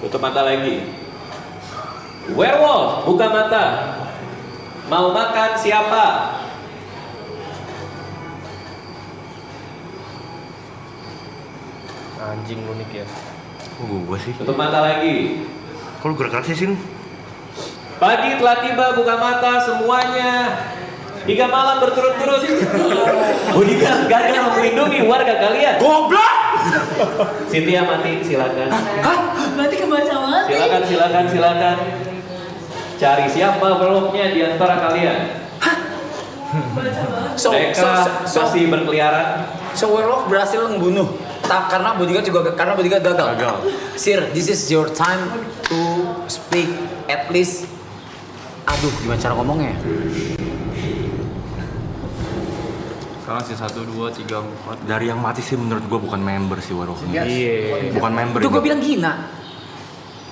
[SPEAKER 1] Tutup mata lagi. Werewolf, buka mata. Mau makan siapa?
[SPEAKER 4] Anjing lu nih ya.
[SPEAKER 7] Gua sih.
[SPEAKER 1] Tutup mata lagi.
[SPEAKER 7] Kok lu gerak-gerak sih, Sin?
[SPEAKER 1] Pagi telah tiba, buka mata semuanya. 3 malam berturut-turut. Bodyguard gagal melindungi warga kalian.
[SPEAKER 3] Goblok!
[SPEAKER 1] Cynthia mati, silakan.
[SPEAKER 5] Berarti kebaca banget nih.
[SPEAKER 1] Silakan. Cari siapa werewolf-nya di antara kalian.
[SPEAKER 5] Baca banget.
[SPEAKER 1] Mereka masih berkeliaran.
[SPEAKER 3] So werewolf berhasil membunuh. Karena bodyguard gagal. Sir, this is your time to speak at least. Aduh, gimana cara ngomongnya?
[SPEAKER 4] Sekarang sih 1, 2, 3, 4.
[SPEAKER 7] Dari yang mati sih menurut gua bukan member sih werewolfnya.
[SPEAKER 4] Iya.
[SPEAKER 7] Bukan member.
[SPEAKER 3] Itu
[SPEAKER 7] ini.
[SPEAKER 3] gue bilang gina.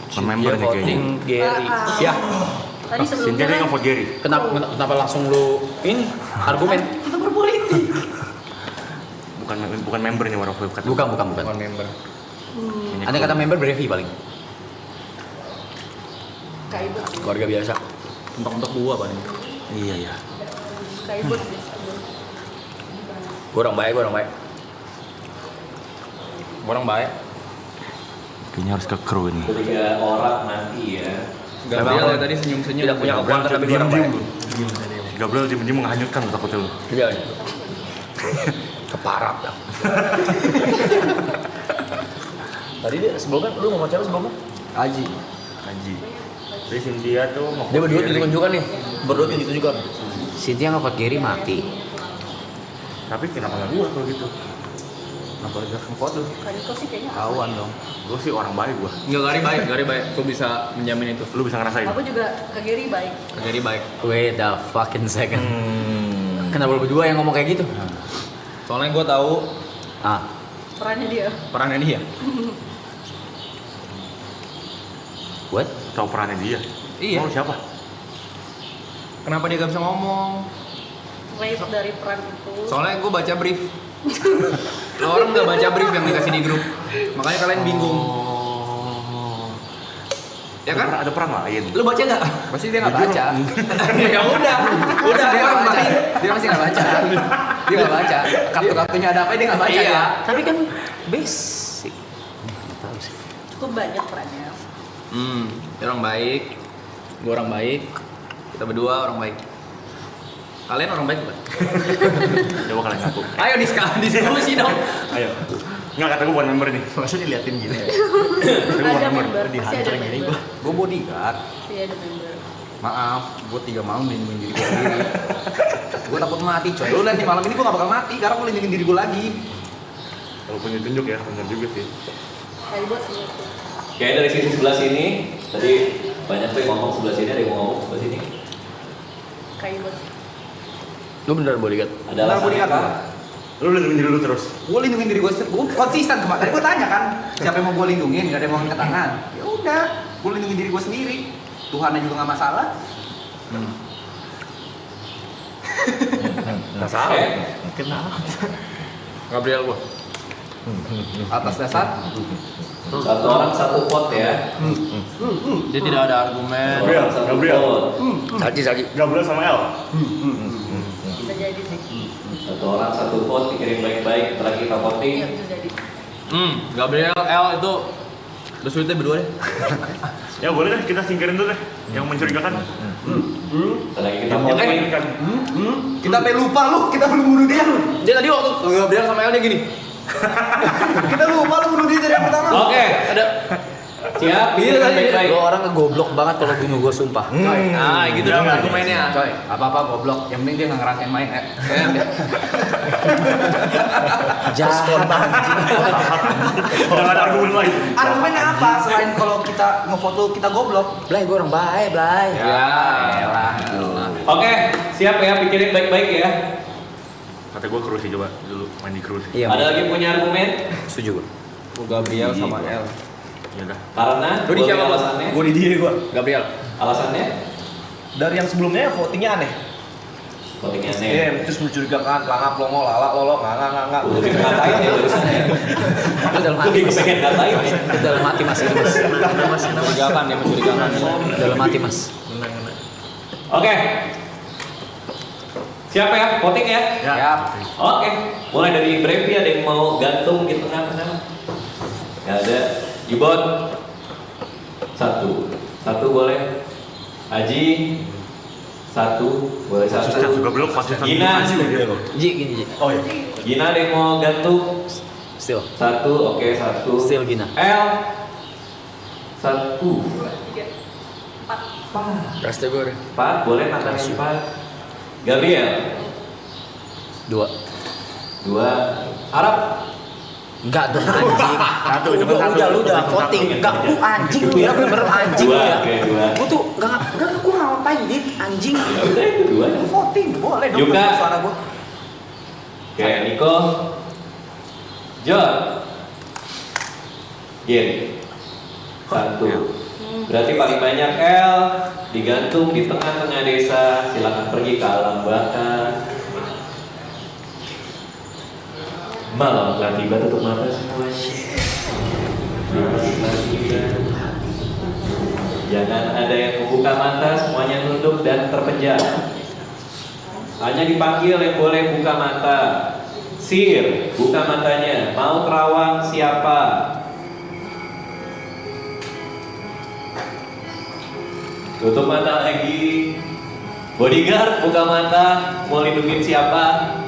[SPEAKER 7] Bukan member nih kayaknya.
[SPEAKER 4] Gary.
[SPEAKER 3] Ya,
[SPEAKER 5] Tadi sebelumnya
[SPEAKER 7] Cynthia dia
[SPEAKER 5] kan
[SPEAKER 7] nge-vote Gary.
[SPEAKER 3] kenapa langsung lu ini argumen?
[SPEAKER 5] kita berpolitik.
[SPEAKER 7] Bukan member nih werewolf.
[SPEAKER 3] Bukan.
[SPEAKER 4] Bukan member.
[SPEAKER 3] Andai kata member Brevi paling.
[SPEAKER 5] Kaibut.
[SPEAKER 3] Keluarga biasa.
[SPEAKER 4] Untuk gua paling.
[SPEAKER 7] Iya.
[SPEAKER 5] Kaibut.
[SPEAKER 3] Gue orang baik.
[SPEAKER 4] Orang baik.
[SPEAKER 7] Kayaknya harus ke kru ini.
[SPEAKER 1] 3 orang mati ya.
[SPEAKER 4] Gabriel tadi senyum-senyum.
[SPEAKER 3] Tidak punya kekuatan tapi gue orang baik.
[SPEAKER 7] Gabriel diem menghanyutkan takutnya lu.
[SPEAKER 3] Iya. Keparap dah. Tadi dia sebelumnya lu ngomong siapa sebelumnya?
[SPEAKER 7] Haji. Jadi Cynthia tuh
[SPEAKER 3] Dia berdua ditunjukkan nih. Berdua ditunjukkan. Cynthia nge-vote Gary mati.
[SPEAKER 7] Tapi kenapa nggak gua kalau gitu?
[SPEAKER 3] Kenapa dia nge-vote lu?
[SPEAKER 5] Kaniko sih kayaknya.
[SPEAKER 3] Kawan dong.
[SPEAKER 7] Gua sih orang baik gua.
[SPEAKER 4] Enggak, Gary baik. Gua bisa menjamin itu.
[SPEAKER 7] Lu bisa ngerasain?
[SPEAKER 5] Aku juga ke Gary baik.
[SPEAKER 4] Gary baik.
[SPEAKER 3] Wait the fucking second. Kenapa lu berdua yang ngomong kayak gitu?
[SPEAKER 4] Soalnya gua tahu
[SPEAKER 5] Perannya dia.
[SPEAKER 4] perannya dia.
[SPEAKER 3] What?
[SPEAKER 7] Tahu perannya dia?
[SPEAKER 4] Iya.
[SPEAKER 7] Mau siapa?
[SPEAKER 4] Kenapa dia gak bisa ngomong?
[SPEAKER 5] Rape dari peran itu.
[SPEAKER 4] Soalnya gue baca brief. Lo orang gak baca brief yang dikasih di grup. Makanya kalian bingung. Ya kan?
[SPEAKER 7] Ada peran lain.
[SPEAKER 4] Lu baca gak?
[SPEAKER 3] Pasti dia nggak baca.
[SPEAKER 4] Ya udah dia orang baca.
[SPEAKER 3] Dia pasti nggak baca. Dia nggak baca. Kartu-kartunya ada apa dia nggak baca.
[SPEAKER 4] Iya.
[SPEAKER 3] Tapi kan basic. Tahu sih.
[SPEAKER 5] Cukup banyak perannya.
[SPEAKER 4] Dia orang baik. Gue orang baik. Kita berdua orang baik. Kalian orang baik bukan?
[SPEAKER 7] Coba kalian ngaku.
[SPEAKER 4] Ayo diskusi dong.
[SPEAKER 7] Ayo. Nggak, kata gue bukan member nih.
[SPEAKER 6] Masa diliatin gini ya?
[SPEAKER 5] Ada member. Pasti ada member.
[SPEAKER 6] Gue bodyguard.
[SPEAKER 5] Pasti ada member.
[SPEAKER 6] Maaf, gue 3 malam lindungin diri gue sendiri. Gue takut mati coy. Lu nanti malam ini gue gak bakal mati karena gue lindungin diri gue lagi.
[SPEAKER 7] Walaupun ditunjuk ya, benar juga sih.
[SPEAKER 5] Kaibut sih.
[SPEAKER 1] Kayak dari sisi sebelah sini, tadi banyak tuh yang ngomong sebelah sini, ada yang ngomong sebelah sini.
[SPEAKER 5] Kaibut.
[SPEAKER 3] Lu beneran bodyguard?
[SPEAKER 1] Ada
[SPEAKER 6] Benar
[SPEAKER 1] alasan
[SPEAKER 6] bodyguard kan?
[SPEAKER 7] Lu lindungin diri lu terus.
[SPEAKER 6] Gue lindungin diri gue konsisten kemarin. Tadi gue tanya kan, siapa yang mau gue lindungin? Gak ada yang mau angkat tangan. Ya udah, gue lindungin diri gue sendiri. Tuhan juga gak masalah.
[SPEAKER 3] Nggak salah.
[SPEAKER 4] Gabriel gua.
[SPEAKER 6] Atas dasar
[SPEAKER 1] Satu orang satu vote ya.
[SPEAKER 4] Dia tidak ada argumen.
[SPEAKER 7] Gabriel,
[SPEAKER 1] Satu
[SPEAKER 7] Gabriel.
[SPEAKER 1] vote.
[SPEAKER 3] Saji.
[SPEAKER 7] Gabriel sama El.
[SPEAKER 5] Bisa jadi sih.
[SPEAKER 1] Satu orang satu vote, pikirin baik-baik. Setelah kita
[SPEAKER 5] Iya
[SPEAKER 1] voting,
[SPEAKER 5] bisa jadi.
[SPEAKER 4] Gabriel, El itu bersuitnya berdua deh.
[SPEAKER 7] Ya boleh deh, kita singkirin dulu deh. Yang mencurigakan.
[SPEAKER 1] setelah kita voting,
[SPEAKER 6] kita sampai lupa lu, kita belum bunuh dia.
[SPEAKER 4] Dia tadi waktu Gabriel sama El dia gini.
[SPEAKER 6] Kita lupa lu bunuh dia dari yang pertama.
[SPEAKER 1] oke, ada siap, pikirin baik-baik.
[SPEAKER 3] Lo orang ngegoblok banget kalau bunuh gue sumpah.
[SPEAKER 4] Nah, gitu dong argumennya.
[SPEAKER 6] Coy, apa-apa goblok. Yang penting dia nggak ngerasain main ya.
[SPEAKER 3] Jahat anjing.
[SPEAKER 7] Jangan ada argumen lain.
[SPEAKER 6] Argumennya apa? Selain kalau kita ngefoto kita goblok.
[SPEAKER 3] Blay, gue orang baik, Blay.
[SPEAKER 4] Ya.
[SPEAKER 6] Elah.
[SPEAKER 1] Oke, siap ya, pikirin baik-baik ya.
[SPEAKER 7] Kata gue kru sih, coba dulu main di kru sih.
[SPEAKER 3] Iya,
[SPEAKER 1] Ada lagi punya argumen?
[SPEAKER 3] setuju gue.
[SPEAKER 4] Gabriel sama El.
[SPEAKER 7] Ya udah.
[SPEAKER 1] Karena
[SPEAKER 4] Lu di
[SPEAKER 1] boleh
[SPEAKER 4] siapa, Bos?
[SPEAKER 1] alasannya?
[SPEAKER 6] Gue di dia gue.
[SPEAKER 4] Gabriel.
[SPEAKER 1] Alasannya?
[SPEAKER 6] Dari yang sebelumnya votingnya aneh.
[SPEAKER 1] Votingnya nih.
[SPEAKER 6] Terus mencurigakan, pelangap, longo, lala, lolo, nggak.
[SPEAKER 1] Udah lebih ngatain ya barusan ya.
[SPEAKER 3] Lu dalam hati
[SPEAKER 1] Lebih
[SPEAKER 3] mas.
[SPEAKER 1] kepengen ngatain ya.
[SPEAKER 3] Lu dalam hati mas itu mas.
[SPEAKER 4] Mencurigakan ya, mencurigakan.
[SPEAKER 3] Dalam hati mas.
[SPEAKER 1] Oke. Siap ya, voting ya?
[SPEAKER 6] Ya.
[SPEAKER 1] Oke. Mulai dari Brevi, ada yang mau gantung di tengah-tengah? Gak ada. Ibon. Satu boleh. Haji. Satu, boleh satu.
[SPEAKER 7] Konsisten juga belum konsisten.
[SPEAKER 1] Gina,
[SPEAKER 3] Ji, gini Ji.
[SPEAKER 7] Oh iya.
[SPEAKER 1] Gina ada yang mau gantung.
[SPEAKER 3] Still.
[SPEAKER 1] Satu, oke satu.
[SPEAKER 3] Still Gina.
[SPEAKER 1] L. Satu.
[SPEAKER 8] Rasta gue deh.
[SPEAKER 1] 4, boleh Nathan yang 4. Gabriel.
[SPEAKER 3] 2.
[SPEAKER 1] 2. Arab.
[SPEAKER 3] Enggak dong anjing.
[SPEAKER 7] Satu,
[SPEAKER 3] Lu
[SPEAKER 7] cuma satu.
[SPEAKER 3] udah
[SPEAKER 7] Cuma
[SPEAKER 3] voting.
[SPEAKER 7] satu.
[SPEAKER 3] Enggak, lu anjing lu ya bener-bener anjing lu
[SPEAKER 1] 2,
[SPEAKER 3] ya.
[SPEAKER 1] oke 2.
[SPEAKER 3] Gua tuh enggak gua ngapain dit anjing.
[SPEAKER 1] Udah itu 2.
[SPEAKER 6] Lu voting, boleh dong
[SPEAKER 1] Yuka.
[SPEAKER 6] dengar suara gua.
[SPEAKER 1] Oke, Niko. John. Gin. 1. Berarti paling banyak L digantung di tengah-tengah desa. Silakan pergi ke alam baka. Malam telah tiba, tutup mata semuanya. Malam telah tiba. Jangan ada yang membuka mata, semuanya nunduk dan terpejam. Hanya dipanggil yang boleh buka mata. Sir, buka matanya. Mau terawang siapa? Tutup mata lagi. Bodyguard, buka mata. Mau lindungin siapa?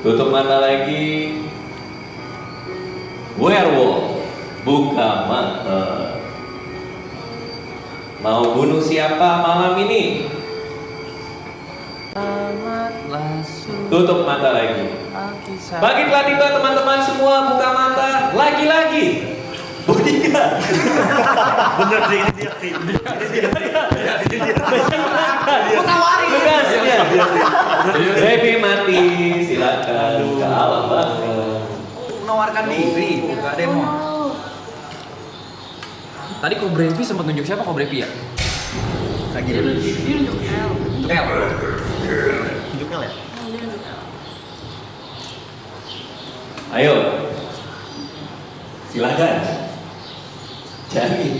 [SPEAKER 1] Tutup mata lagi. Werewolf, buka mata. Mau bunuh siapa malam ini? Tutup mata lagi. Pagi telah tiba teman-teman semua, buka mata. Lagi-lagi. Bodyguard.
[SPEAKER 7] Bener sih, ini dia sih.
[SPEAKER 1] Tugasnya. Baby mati, silakan ke alam baka.
[SPEAKER 6] Menawarkan diri, enggak ada yang mau.
[SPEAKER 4] Tadi Kobrepi sempat nunjuk siapa Kobrepi ya?
[SPEAKER 6] Lagi
[SPEAKER 5] Dia nunjuk L.
[SPEAKER 6] Tunjuk L. Tunjuk L ya?
[SPEAKER 5] Dia nunjuk L.
[SPEAKER 1] Ayo, silakan. Cari.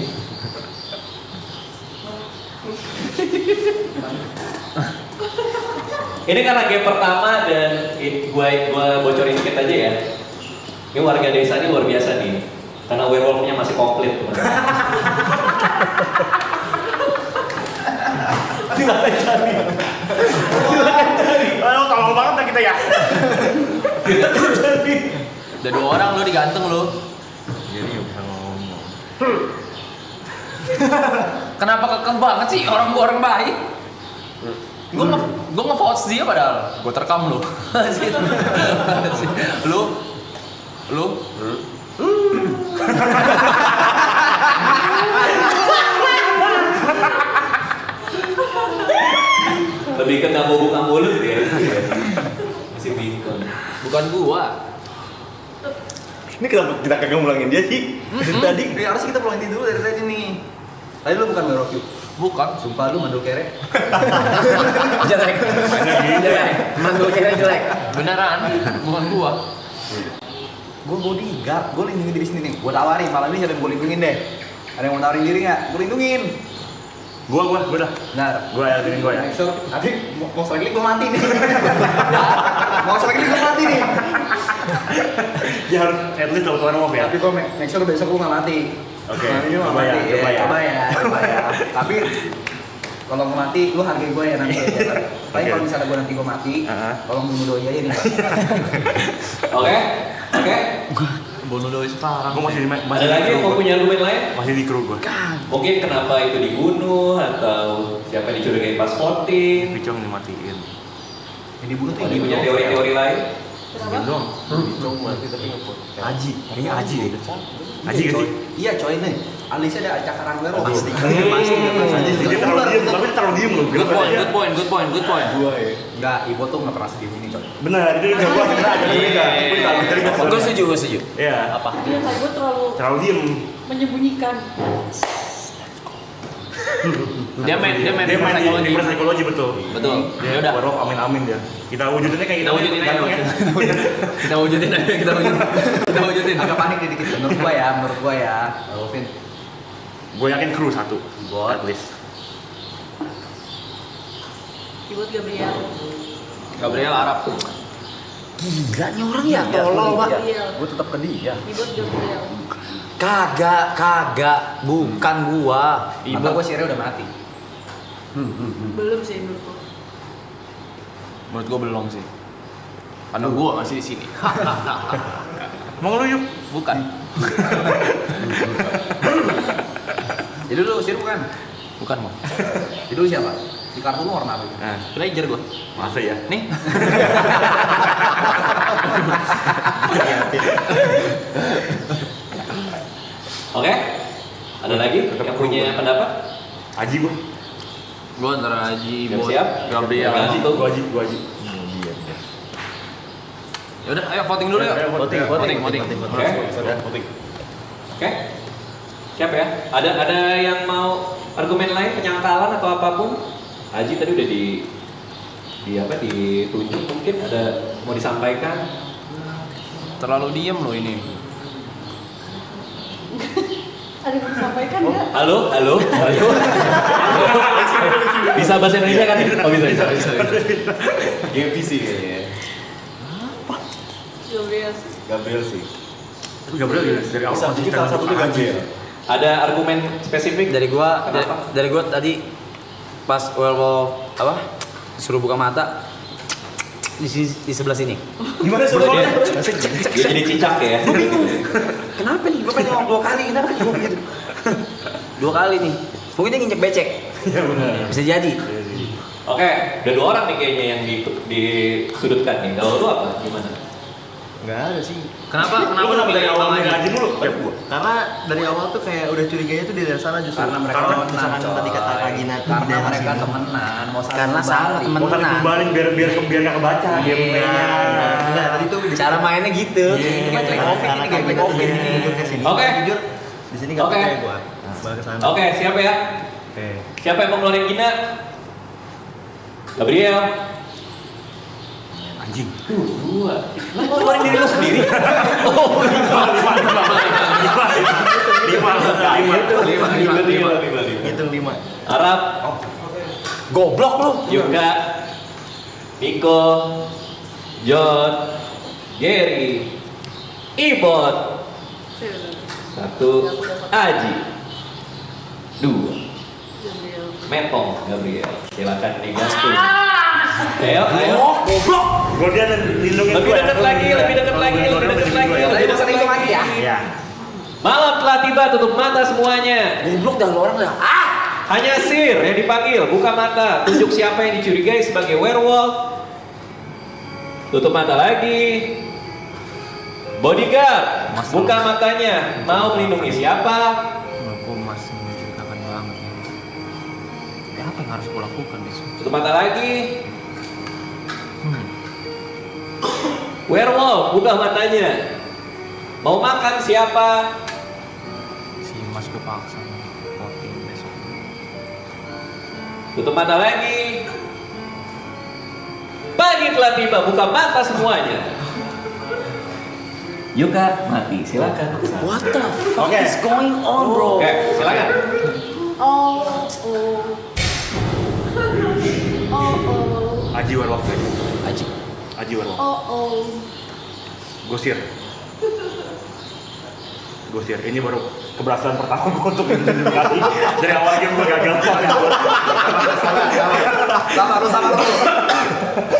[SPEAKER 1] Ini karena game pertama dan gua bocorin dikit aja ya. Ini warga desa ini luar biasa nih. Karena werewolfnya masih komplit. Silakan cari. Silakan cari.
[SPEAKER 7] Ayo, tolong banget dah kita ya.
[SPEAKER 1] Silakan cari.
[SPEAKER 4] Udah 2 orang lo digantung lo.
[SPEAKER 7] Jadi nggak bisa ngomong.
[SPEAKER 4] Kenapa kekeh banget sih orang baik? Gue nge-vote dia padahal. Gue terekam lu. Lu.
[SPEAKER 1] Lebih ke nggak mau buka mulut ya. Masih bingung.
[SPEAKER 4] Bukan gua.
[SPEAKER 7] Ini kenapa kita kagak ngulangin dia sih? Dari tadi.
[SPEAKER 6] Ya, harusnya kita pulangin dulu dari tadi nih. Tadi lu bukan werewolf yuk.
[SPEAKER 4] Bukan.
[SPEAKER 6] Sumpah lu mandul kere.
[SPEAKER 3] Jelek. Jelek. Mandul kira jelek.
[SPEAKER 4] Beneran. Bukan gua.
[SPEAKER 6] Gue bodyguard, gue lindungin diri sendiri nih. Gue tawarin, malam ini siapa yang gue lindungin deh. Ada yang mau tawarin diri nggak? Gue lindungin.
[SPEAKER 7] Gua dah.
[SPEAKER 6] Benar.
[SPEAKER 7] Gua yakin gua ya.
[SPEAKER 6] Make sure, nanti mau strike gue mati nih. Mau strike gue mati nih.
[SPEAKER 7] Dia harus at least dapat warna ya.
[SPEAKER 6] Tapi gue make sure besok gue nggak mati.
[SPEAKER 7] Oke,
[SPEAKER 6] Malam ini gue nggak
[SPEAKER 7] coba ya,
[SPEAKER 6] mati.
[SPEAKER 7] coba ya.
[SPEAKER 6] Coba ya. Tapi kalau gue mati, lu hargai gue ya nanti. Tapi
[SPEAKER 7] Oke.
[SPEAKER 6] kalau misalnya gue nanti gue mati, tolong bunuh doi aja nih.
[SPEAKER 1] Oke.
[SPEAKER 4] Bunuh doi sekarang.
[SPEAKER 7] Gua masih
[SPEAKER 1] Ada lagi yang mau punya argumen lain?
[SPEAKER 7] Masih di kru gua.
[SPEAKER 1] Mungkin kenapa itu dibunuh atau siapa yang dicurigai pas voting?
[SPEAKER 7] Picong dimatiin.
[SPEAKER 6] Yang dibunuh tuh
[SPEAKER 1] Ada
[SPEAKER 6] yang
[SPEAKER 1] punya teori-teori lain?
[SPEAKER 7] Aji, kayaknya Aji deh. Aji gak sih?
[SPEAKER 6] Iya coy nih. Alisnya ada cakaran gue pasti.
[SPEAKER 7] Dia terlalu diem, tapi dia terlalu diem loh.
[SPEAKER 4] Good point.
[SPEAKER 6] Enggak, Ibo tuh nggak pernah sedih ini coy.
[SPEAKER 7] Benar, itu juga gua kena aja juga.
[SPEAKER 3] Gue setuju.
[SPEAKER 7] Iya.
[SPEAKER 4] Apa?
[SPEAKER 5] Dia kayak gue
[SPEAKER 7] Terlalu diem.
[SPEAKER 5] menyembunyikan.
[SPEAKER 4] Dia main
[SPEAKER 7] Dia main di psikologi betul.
[SPEAKER 4] Betul. Ya udah.
[SPEAKER 7] Baru amin ya. Kita wujudinnya kayak
[SPEAKER 4] Kita wujudin aja. Kita wujudin.
[SPEAKER 6] Agak panik dikit menurut gua ya. Alvin.
[SPEAKER 7] Gue yakin kru satu. At least.
[SPEAKER 5] Dibuat Gabriel.
[SPEAKER 4] Gabriel Arab.
[SPEAKER 3] Gila nih orang ya tolol, Pak.
[SPEAKER 5] Gabriel.
[SPEAKER 6] Gue tetap ke dia.
[SPEAKER 5] Dibuat Gabriel.
[SPEAKER 3] Kagak, bukan gua.
[SPEAKER 6] Mata gua sirnya udah mati.
[SPEAKER 5] Belum sih menurutku.
[SPEAKER 4] Menurut gua belum sih. Karena gua masih di sini.
[SPEAKER 7] Emang lu yuk?
[SPEAKER 4] Bukan.
[SPEAKER 6] Jadi lu sir bukan?
[SPEAKER 4] Bukan, Bang.
[SPEAKER 6] Jadi lu siapa? Di kartu lu warna apa?
[SPEAKER 7] Nah,
[SPEAKER 4] Villager gua.
[SPEAKER 7] masa ya?
[SPEAKER 4] Nih.
[SPEAKER 1] Oke? Ada lagi yang punya pendapat?
[SPEAKER 7] Aji gua.
[SPEAKER 4] Gua antara Aji,
[SPEAKER 1] Siap,
[SPEAKER 4] Boy,
[SPEAKER 1] siap.
[SPEAKER 4] Gabriel.
[SPEAKER 1] Aji.
[SPEAKER 7] Gua Aji.
[SPEAKER 4] Ya udah, ayo voting dulu yuk. Voting.
[SPEAKER 1] Oke. Oke. Siap ya? Ada yang mau argumen lain, penyangkalan atau apapun? Aji tadi udah ditunjuk, mungkin ada mau disampaikan.
[SPEAKER 4] Terlalu diem loh ini.
[SPEAKER 5] Ada yang mau disampaikan nggak?
[SPEAKER 1] Halo. Bisa bahasa Indonesia kan? Oh bisa. GPC kayaknya.
[SPEAKER 5] Gabriel.
[SPEAKER 7] Tapi Gabriel dari awal konsisten salah satu tuh Gabriel.
[SPEAKER 1] Ada argumen spesifik
[SPEAKER 3] Dari gua
[SPEAKER 1] Kenapa?
[SPEAKER 3] dari gua tadi pas werewolf apa? Suruh buka mata di sebelah sini.
[SPEAKER 6] Gimana
[SPEAKER 1] Dia jadi cicak ya.
[SPEAKER 3] Kenapa nih? Gua pengen ngomong 2 kali, kenapa nih gua gitu? 2 kali nih. Mungkin dia nginjek becek.
[SPEAKER 7] Iya benar.
[SPEAKER 3] Bisa jadi.
[SPEAKER 1] Oke, udah 2 orang nih kayaknya yang disudutkan nih. Kalau lu apa? Gimana?
[SPEAKER 11] Nggak ada sih.
[SPEAKER 4] Kenapa
[SPEAKER 7] Lu kenapa dari awal
[SPEAKER 4] Bang
[SPEAKER 7] milih Aji mulu?
[SPEAKER 11] Ya, karena dari awal tuh kayak udah curiganya tuh dari sana justru.
[SPEAKER 6] Karena mereka
[SPEAKER 11] Karena
[SPEAKER 6] temenan,
[SPEAKER 11] misalkan
[SPEAKER 6] coy.
[SPEAKER 11] tadi kata Kak Gina tuh
[SPEAKER 6] Karena
[SPEAKER 11] di daerah
[SPEAKER 6] mereka
[SPEAKER 11] sini.
[SPEAKER 6] temenan, mau saling
[SPEAKER 3] Karena sama
[SPEAKER 6] berbalik.
[SPEAKER 3] temen.
[SPEAKER 7] Mau saling kembalin biar nggak kebaca gameplaynya.
[SPEAKER 11] Nah, tadi tuh
[SPEAKER 3] Cara mainnya gitu.
[SPEAKER 6] Ini kayak play COVID ini, kayak play COVID ini.
[SPEAKER 11] Jujur ke sini.
[SPEAKER 1] Oke.
[SPEAKER 11] Jujur di sini nggak
[SPEAKER 1] Oke.
[SPEAKER 11] percaya gua. Balik ke sana.
[SPEAKER 1] Oke, siap ya?
[SPEAKER 11] Oke.
[SPEAKER 1] Siapa yang mau ngeluarin Gina? Gabriel.
[SPEAKER 7] Anjing.
[SPEAKER 1] Dua. Lu mau ngeluarin diri lu sendiri? Oh, lima.
[SPEAKER 11] Hitung 5.
[SPEAKER 1] Arab,
[SPEAKER 3] Goblok lu.
[SPEAKER 1] Yuka, Niko, John, Gary, Ibot, 1, Aji, 2, Metong, Gabriel. Silakan digantung. Ayo.
[SPEAKER 3] Goblok.
[SPEAKER 7] Gua dia lindungin
[SPEAKER 1] Lebih
[SPEAKER 7] gua.
[SPEAKER 1] dekat lagi.
[SPEAKER 6] Ya.
[SPEAKER 7] Iya.
[SPEAKER 1] Malam telah tiba, tutup mata semuanya.
[SPEAKER 3] Goblok dah lu orang dah.
[SPEAKER 1] Hanya Sir yang dipanggil, buka mata, tunjuk siapa yang dicurigai sebagai werewolf. Tutup mata lagi. Bodyguard, buka matanya, mau melindungi siapa?
[SPEAKER 4] Aku masih mencurigakan banget. Ya, apa yang harus aku lakukan besok?
[SPEAKER 1] Tutup mata lagi. Werewolf, buka matanya. Mau makan siapa?
[SPEAKER 4] Si Mas kepaksa voting besok.
[SPEAKER 1] Tutup mata lagi. Pagi telah tiba, buka mata semuanya. Yuka mati, silakan.
[SPEAKER 3] What the fuck
[SPEAKER 7] Oke.
[SPEAKER 3] is going on, bro?
[SPEAKER 1] Oke, silakan.
[SPEAKER 7] Aji werewolf.
[SPEAKER 3] Aji.
[SPEAKER 7] Werewolf. Gosir. Ini baru keberhasilan pertama gue untuk identifikasi. Dari awal game gue gagal.
[SPEAKER 6] Sama lu.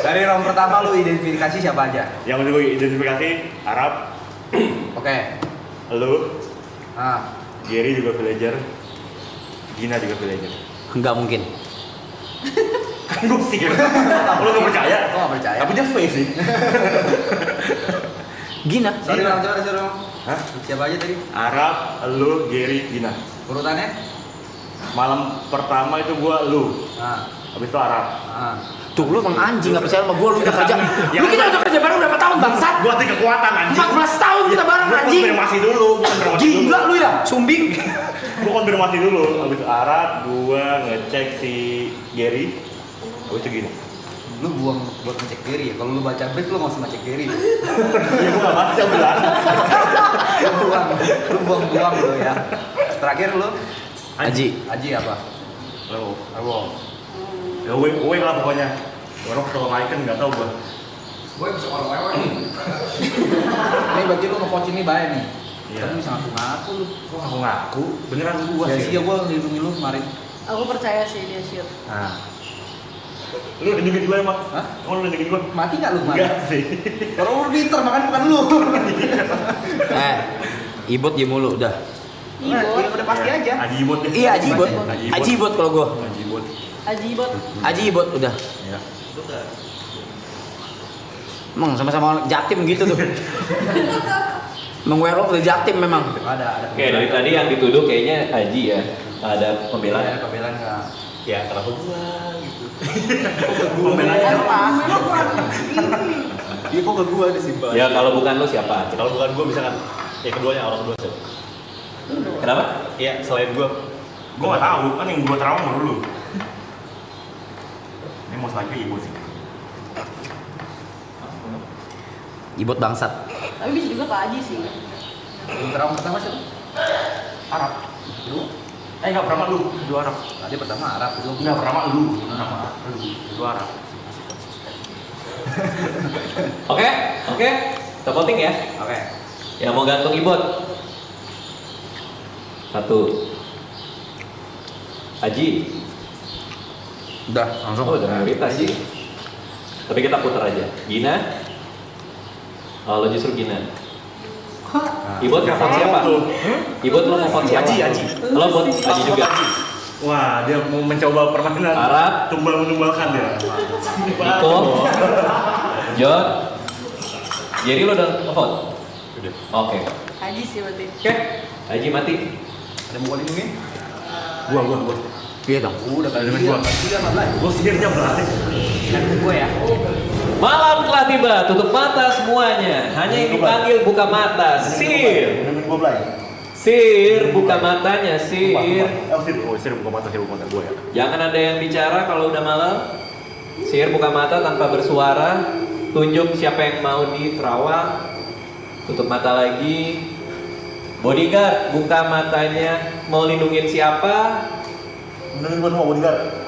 [SPEAKER 6] Dari round pertama lu identifikasi siapa aja?
[SPEAKER 7] Yang gue identifikasi Arab,
[SPEAKER 6] Oke.
[SPEAKER 7] lu,
[SPEAKER 6] Ah,
[SPEAKER 7] Gary juga villager, Gina juga villager.
[SPEAKER 3] Enggak mungkin.
[SPEAKER 7] Kan gue sih, lu gak percaya?
[SPEAKER 6] Gua nggak percaya.
[SPEAKER 7] Tapi just face sih.
[SPEAKER 3] Gina.
[SPEAKER 6] sorry Bang, sorry Bang.
[SPEAKER 7] Hah?
[SPEAKER 6] Siapa aja tadi?
[SPEAKER 7] Arab, lu, Gary, Gina.
[SPEAKER 6] Urutannya?
[SPEAKER 7] Malam pertama itu gua lu,
[SPEAKER 6] Ah,
[SPEAKER 7] habis itu Arab.
[SPEAKER 3] Tuh lu emang anjing gak percaya sama gue, lu udah kerja.
[SPEAKER 7] Ya,
[SPEAKER 3] Lu kita udah kerja bareng berapa tahun bangsat?
[SPEAKER 7] Gua hati kekuatan anjing.
[SPEAKER 3] 14 tahun kita bareng
[SPEAKER 7] Gua
[SPEAKER 3] anjing.
[SPEAKER 7] konfirmasi dulu,
[SPEAKER 3] Gila lu ya, sumbing.
[SPEAKER 7] Gua konfirmasi dulu, habis itu Arab, gua ngecek si Gary, habis itu gini.
[SPEAKER 6] lu buang buat ngecek diri ya. Kalau lu baca brief lu nggak usah ngecek diri.
[SPEAKER 7] Iya gua gak baca belan.
[SPEAKER 6] Lu buang lu ya. Terakhir lu
[SPEAKER 3] Aji.
[SPEAKER 6] Aji apa?
[SPEAKER 7] Lo,
[SPEAKER 6] Werewolf.
[SPEAKER 7] ya uwe lah pokoknya. Orang kalau icon nggak tahu gua.
[SPEAKER 6] Gue bisa orang werewolf. Ini berarti lu nge-coach ini baik nih.
[SPEAKER 7] Iya.
[SPEAKER 6] Kamu bisa ngaku-ngaku lu.
[SPEAKER 7] Kok ngaku? Beneran gua
[SPEAKER 6] Ya
[SPEAKER 7] sih.
[SPEAKER 6] iya gua ngelindungi lu kemarin.
[SPEAKER 5] Aku percaya sih dia Sir.
[SPEAKER 6] Nah,
[SPEAKER 7] Lu lindungin gua emang?
[SPEAKER 6] hah?
[SPEAKER 7] Oh, lu lindungin gua?
[SPEAKER 6] Mati nggak lu kemarin?
[SPEAKER 7] Enggak sih.
[SPEAKER 6] Kalau lu pinter makan bukan lu.
[SPEAKER 3] Ibot dia mulu udah.
[SPEAKER 6] Nah, udah pasti aja.
[SPEAKER 7] Aji Ibot ya.
[SPEAKER 3] Iya, Aji Ibot. Aji Ibot kalau gua.
[SPEAKER 7] Aji Ibot.
[SPEAKER 5] Haji Bot.
[SPEAKER 3] Aji Ibot udah.
[SPEAKER 7] Iya.
[SPEAKER 3] Emang sama-sama jatim gitu tuh. Emang werewolf udah jatim memang.
[SPEAKER 6] Ada.
[SPEAKER 1] Oke, dari tadi yang dituduh kayaknya Aji ya. Ada pembelaan.
[SPEAKER 6] Ada pembelaan nggak?
[SPEAKER 7] Ya, kenapa gua gitu.
[SPEAKER 6] Pembelaannya jelas. Dia kok ke gua disimpan.
[SPEAKER 1] Ya kalau bukan lu siapa?
[SPEAKER 7] Kalau bukan gua misalkan ya keduanya orang kedua siapa?
[SPEAKER 1] Kenapa?
[SPEAKER 7] Iya, selain gua nggak tahu kan yang gua trauma dulu. Ini mau lagi Ibot sih.
[SPEAKER 3] Ibot bangsat.
[SPEAKER 5] Tapi bisa juga Kak Haji sih.
[SPEAKER 6] Yang trauma pertama siapa?
[SPEAKER 7] Arab. Lu? Enggak pertama lu, dua Arab.
[SPEAKER 6] Tadi pertama Arab, kedua
[SPEAKER 7] Enggak pertama lu, pertama lu, dua Arab.
[SPEAKER 1] Oke, kita voting ya.
[SPEAKER 6] Oke.
[SPEAKER 1] Yang mau gantung Ibot. 1. Aji.
[SPEAKER 3] Udah, langsung.
[SPEAKER 1] Oh, udah mayoritas sih. Tapi kita putar aja. Gina. Oh, lo justru Gina. Ibot mau vote siapa? Ibot lo mau vote siapa?
[SPEAKER 7] Aji.
[SPEAKER 1] Lo vote Aji juga.
[SPEAKER 7] Wah, dia mau mencoba permainan
[SPEAKER 1] Arab.
[SPEAKER 7] tumbal menumbalkan dia.
[SPEAKER 1] Niko. John. Jadi lo udah vote?
[SPEAKER 7] Udah.
[SPEAKER 1] Oke.
[SPEAKER 5] Haji sih berarti.
[SPEAKER 1] Oke. Aji mati.
[SPEAKER 6] Ada mau lindungin?
[SPEAKER 7] Gua.
[SPEAKER 3] Iya dong.
[SPEAKER 6] Udah kali
[SPEAKER 7] Gua.
[SPEAKER 6] Udah 14.
[SPEAKER 7] Gua sihirnya berarti.
[SPEAKER 6] Kan gue ya.
[SPEAKER 1] Malam telah tiba, tutup mata semuanya. Hanya yang dipanggil buka mata. Sir.
[SPEAKER 7] Gua belai.
[SPEAKER 1] Sir, buka matanya, Sir.
[SPEAKER 7] Sir buka mata gua ya.
[SPEAKER 1] Jangan ada yang bicara kalau udah malam. Sir buka mata tanpa bersuara. Tunjuk siapa yang mau diterawang. Tutup mata lagi. Bodyguard, buka matanya. Mau lindungin siapa?
[SPEAKER 7] Lindungin gua semua bodyguard.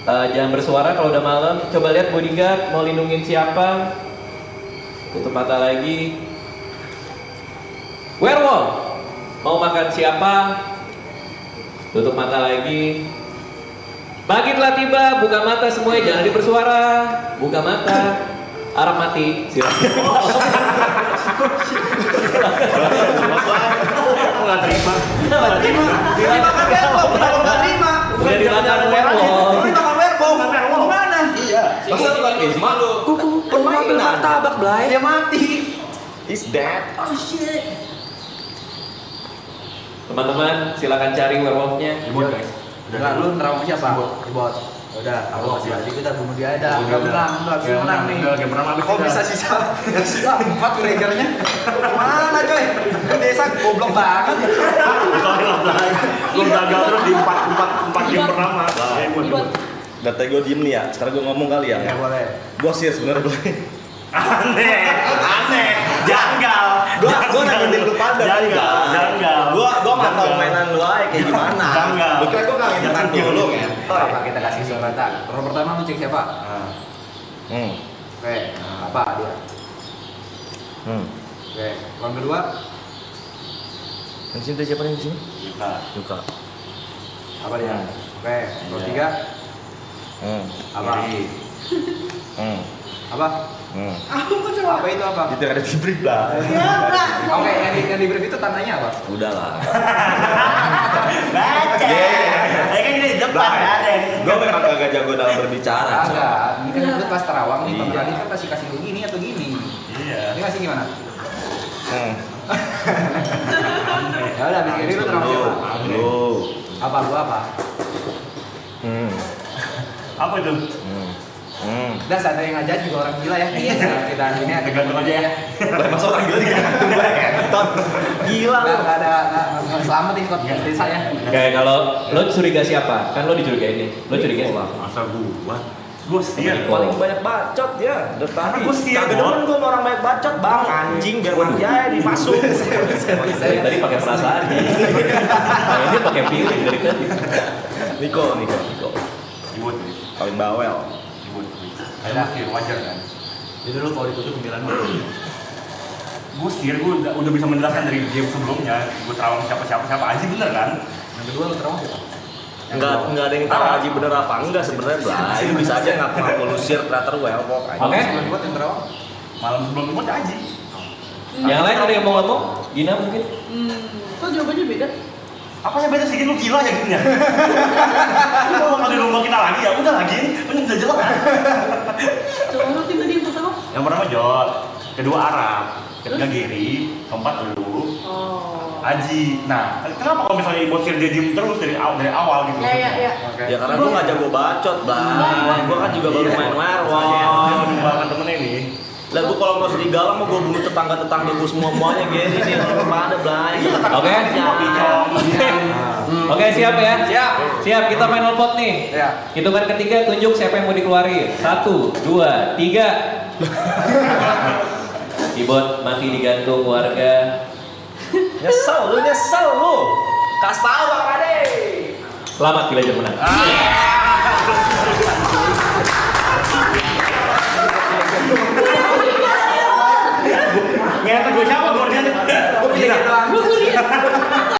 [SPEAKER 1] Jangan bersuara kalau udah malam. Coba lihat bodyguard mau lindungin siapa. Tutup mata lagi. Werewolf mau makan siapa. Tutup mata lagi. Pagi telah tiba. Buka mata semuanya. Jangan bersuara. Buka mata. Arab mati. Silakan.
[SPEAKER 7] Nggak terima.
[SPEAKER 6] Dimakan werewolf, kenapa nggak terima?
[SPEAKER 1] Udah dimakan werewolf.
[SPEAKER 6] Dimakan werewolf. Gimana? Iya.
[SPEAKER 3] Masa lu pakai malu? Kuku permainan martabak belai.
[SPEAKER 6] Dia mati.
[SPEAKER 7] He's dead.
[SPEAKER 6] Oh shit.
[SPEAKER 1] Teman-teman silakan cari werewolfnya.
[SPEAKER 7] Ibot guys.
[SPEAKER 6] Udah lu nerawang siapa? Ibot. Udah, kalau jadi kita bunuh dia ada. Udah menang nih.
[SPEAKER 7] Udah, game pertama habis
[SPEAKER 6] Kok
[SPEAKER 7] udah.
[SPEAKER 6] bisa sisa 4 villagernya? Mana coy? Desa goblok banget.
[SPEAKER 7] Lu gagal terus di 4 game pertama.
[SPEAKER 5] Ibot.
[SPEAKER 12] Data gue diem nih ya, sekarang gue ngomong kali ya.
[SPEAKER 6] Ya boleh.
[SPEAKER 12] Gue sih sebenarnya gue.
[SPEAKER 7] Aneh, janggal.
[SPEAKER 12] Gue nanggepin lu pada.
[SPEAKER 7] Janggal.
[SPEAKER 12] Gue nggak tahu mainan lu aja kayak gimana.
[SPEAKER 7] Janggal.
[SPEAKER 12] Lu kira gue nggak mainan dulu kan?
[SPEAKER 6] Apa kita kasih kesempatan? Orang pertama lu cek siapa? Oke, apa dia? Oke, orang kedua?
[SPEAKER 12] Yang sini siapa yang di sini? Yuka.
[SPEAKER 6] Apa dia? Oke, orang tiga? Apa? Apa? Apa itu apa?
[SPEAKER 12] Itu ada di brief lah.
[SPEAKER 6] Oke, yang di brief itu tandanya apa?
[SPEAKER 12] Udahlah.
[SPEAKER 7] Baca. Kan ini depan ada.
[SPEAKER 12] Gue memang kagak jago dalam berbicara. So.
[SPEAKER 6] Enggak, ini kan udah pas terawang nih,
[SPEAKER 12] Iya.
[SPEAKER 6] Pak Radit kan kasih lu gini atau gini.
[SPEAKER 7] Iya.
[SPEAKER 6] Ini kasih gimana? Ya udah, abis ini lu terawang siapa?
[SPEAKER 12] Lu.
[SPEAKER 6] Apa, gua apa?
[SPEAKER 7] Apa itu?
[SPEAKER 6] Udah, ada yang ngajak juga orang gila ya. Iya. Kita ini ada
[SPEAKER 7] Tergantung aja ya.
[SPEAKER 12] Masa orang gila digantung gue kentot. Gila lu.
[SPEAKER 6] Nggak ada, nggak selamat ini kok desa ya.
[SPEAKER 1] Kayak kalau lo curiga siapa? Kan lo dicurigain nih. Lo curiga siapa?
[SPEAKER 7] Masa gua sih
[SPEAKER 12] Paling banyak bacot ya. Dari tadi.
[SPEAKER 7] Gua siap,
[SPEAKER 12] Kagak demen gue sama orang banyak bacot bang. Anjing biar mati aja dimasuk.
[SPEAKER 1] Dari tadi pakai perasaan. Nah, ini pakai feeling dari tadi.
[SPEAKER 12] Niko.
[SPEAKER 7] Ibot.
[SPEAKER 12] Paling bawel.
[SPEAKER 7] Ada wajar kan?
[SPEAKER 6] Jadi lu kalau ditutup pembelaan lu.
[SPEAKER 7] gue stir, gue udah bisa menjelaskan dari game sebelumnya. Gue terawang siapa Aji bener kan?
[SPEAKER 6] Yang kedua lu terawang siapa?
[SPEAKER 12] Enggak ada yang tahu Aji bener apa enggak sebenarnya Blay. Bisa aja ngaku lusir ternyata werewolf aja.
[SPEAKER 1] Oke.
[SPEAKER 6] Yang kedua yang terawang?
[SPEAKER 7] Malam sebelum itu Aji.
[SPEAKER 1] Yang lain ada yang mau ngomong? Gina mungkin?
[SPEAKER 5] Kok jawabannya beda?
[SPEAKER 7] Apanya beda sih, lu gila ya gini ya? Kalau mau di rumah kita lagi ya udah lagi, ini udah jelas kan?
[SPEAKER 5] Coba rutin tadi yang pertama.
[SPEAKER 7] Yang pertama Jod, kedua Arab, ketiga Giri, keempat lu, Aji. Nah, kenapa kalau misalnya Bosir dia diem terus dari awal gitu?
[SPEAKER 5] Iya.
[SPEAKER 12] Ya karena gue ngajak gue bacot, Blay. Gue kan juga baru main werewolf.
[SPEAKER 7] Dia meninggalkan temennya ini.
[SPEAKER 12] Lah gue kalau mau serigala mau gue bunuh tetangga gue semuanya gini sih, kalau ada Blay.
[SPEAKER 1] Oke. Oke, siap ya? Siap, kita final vote nih.
[SPEAKER 6] Ya.
[SPEAKER 1] Hitungan ketiga tunjuk siapa yang mau dikeluarin. 1, 2, 3. Ibot mati digantung warga.
[SPEAKER 12] Nyesel lu. Kas tahu Bang Ade.
[SPEAKER 1] Selamat Villager menang.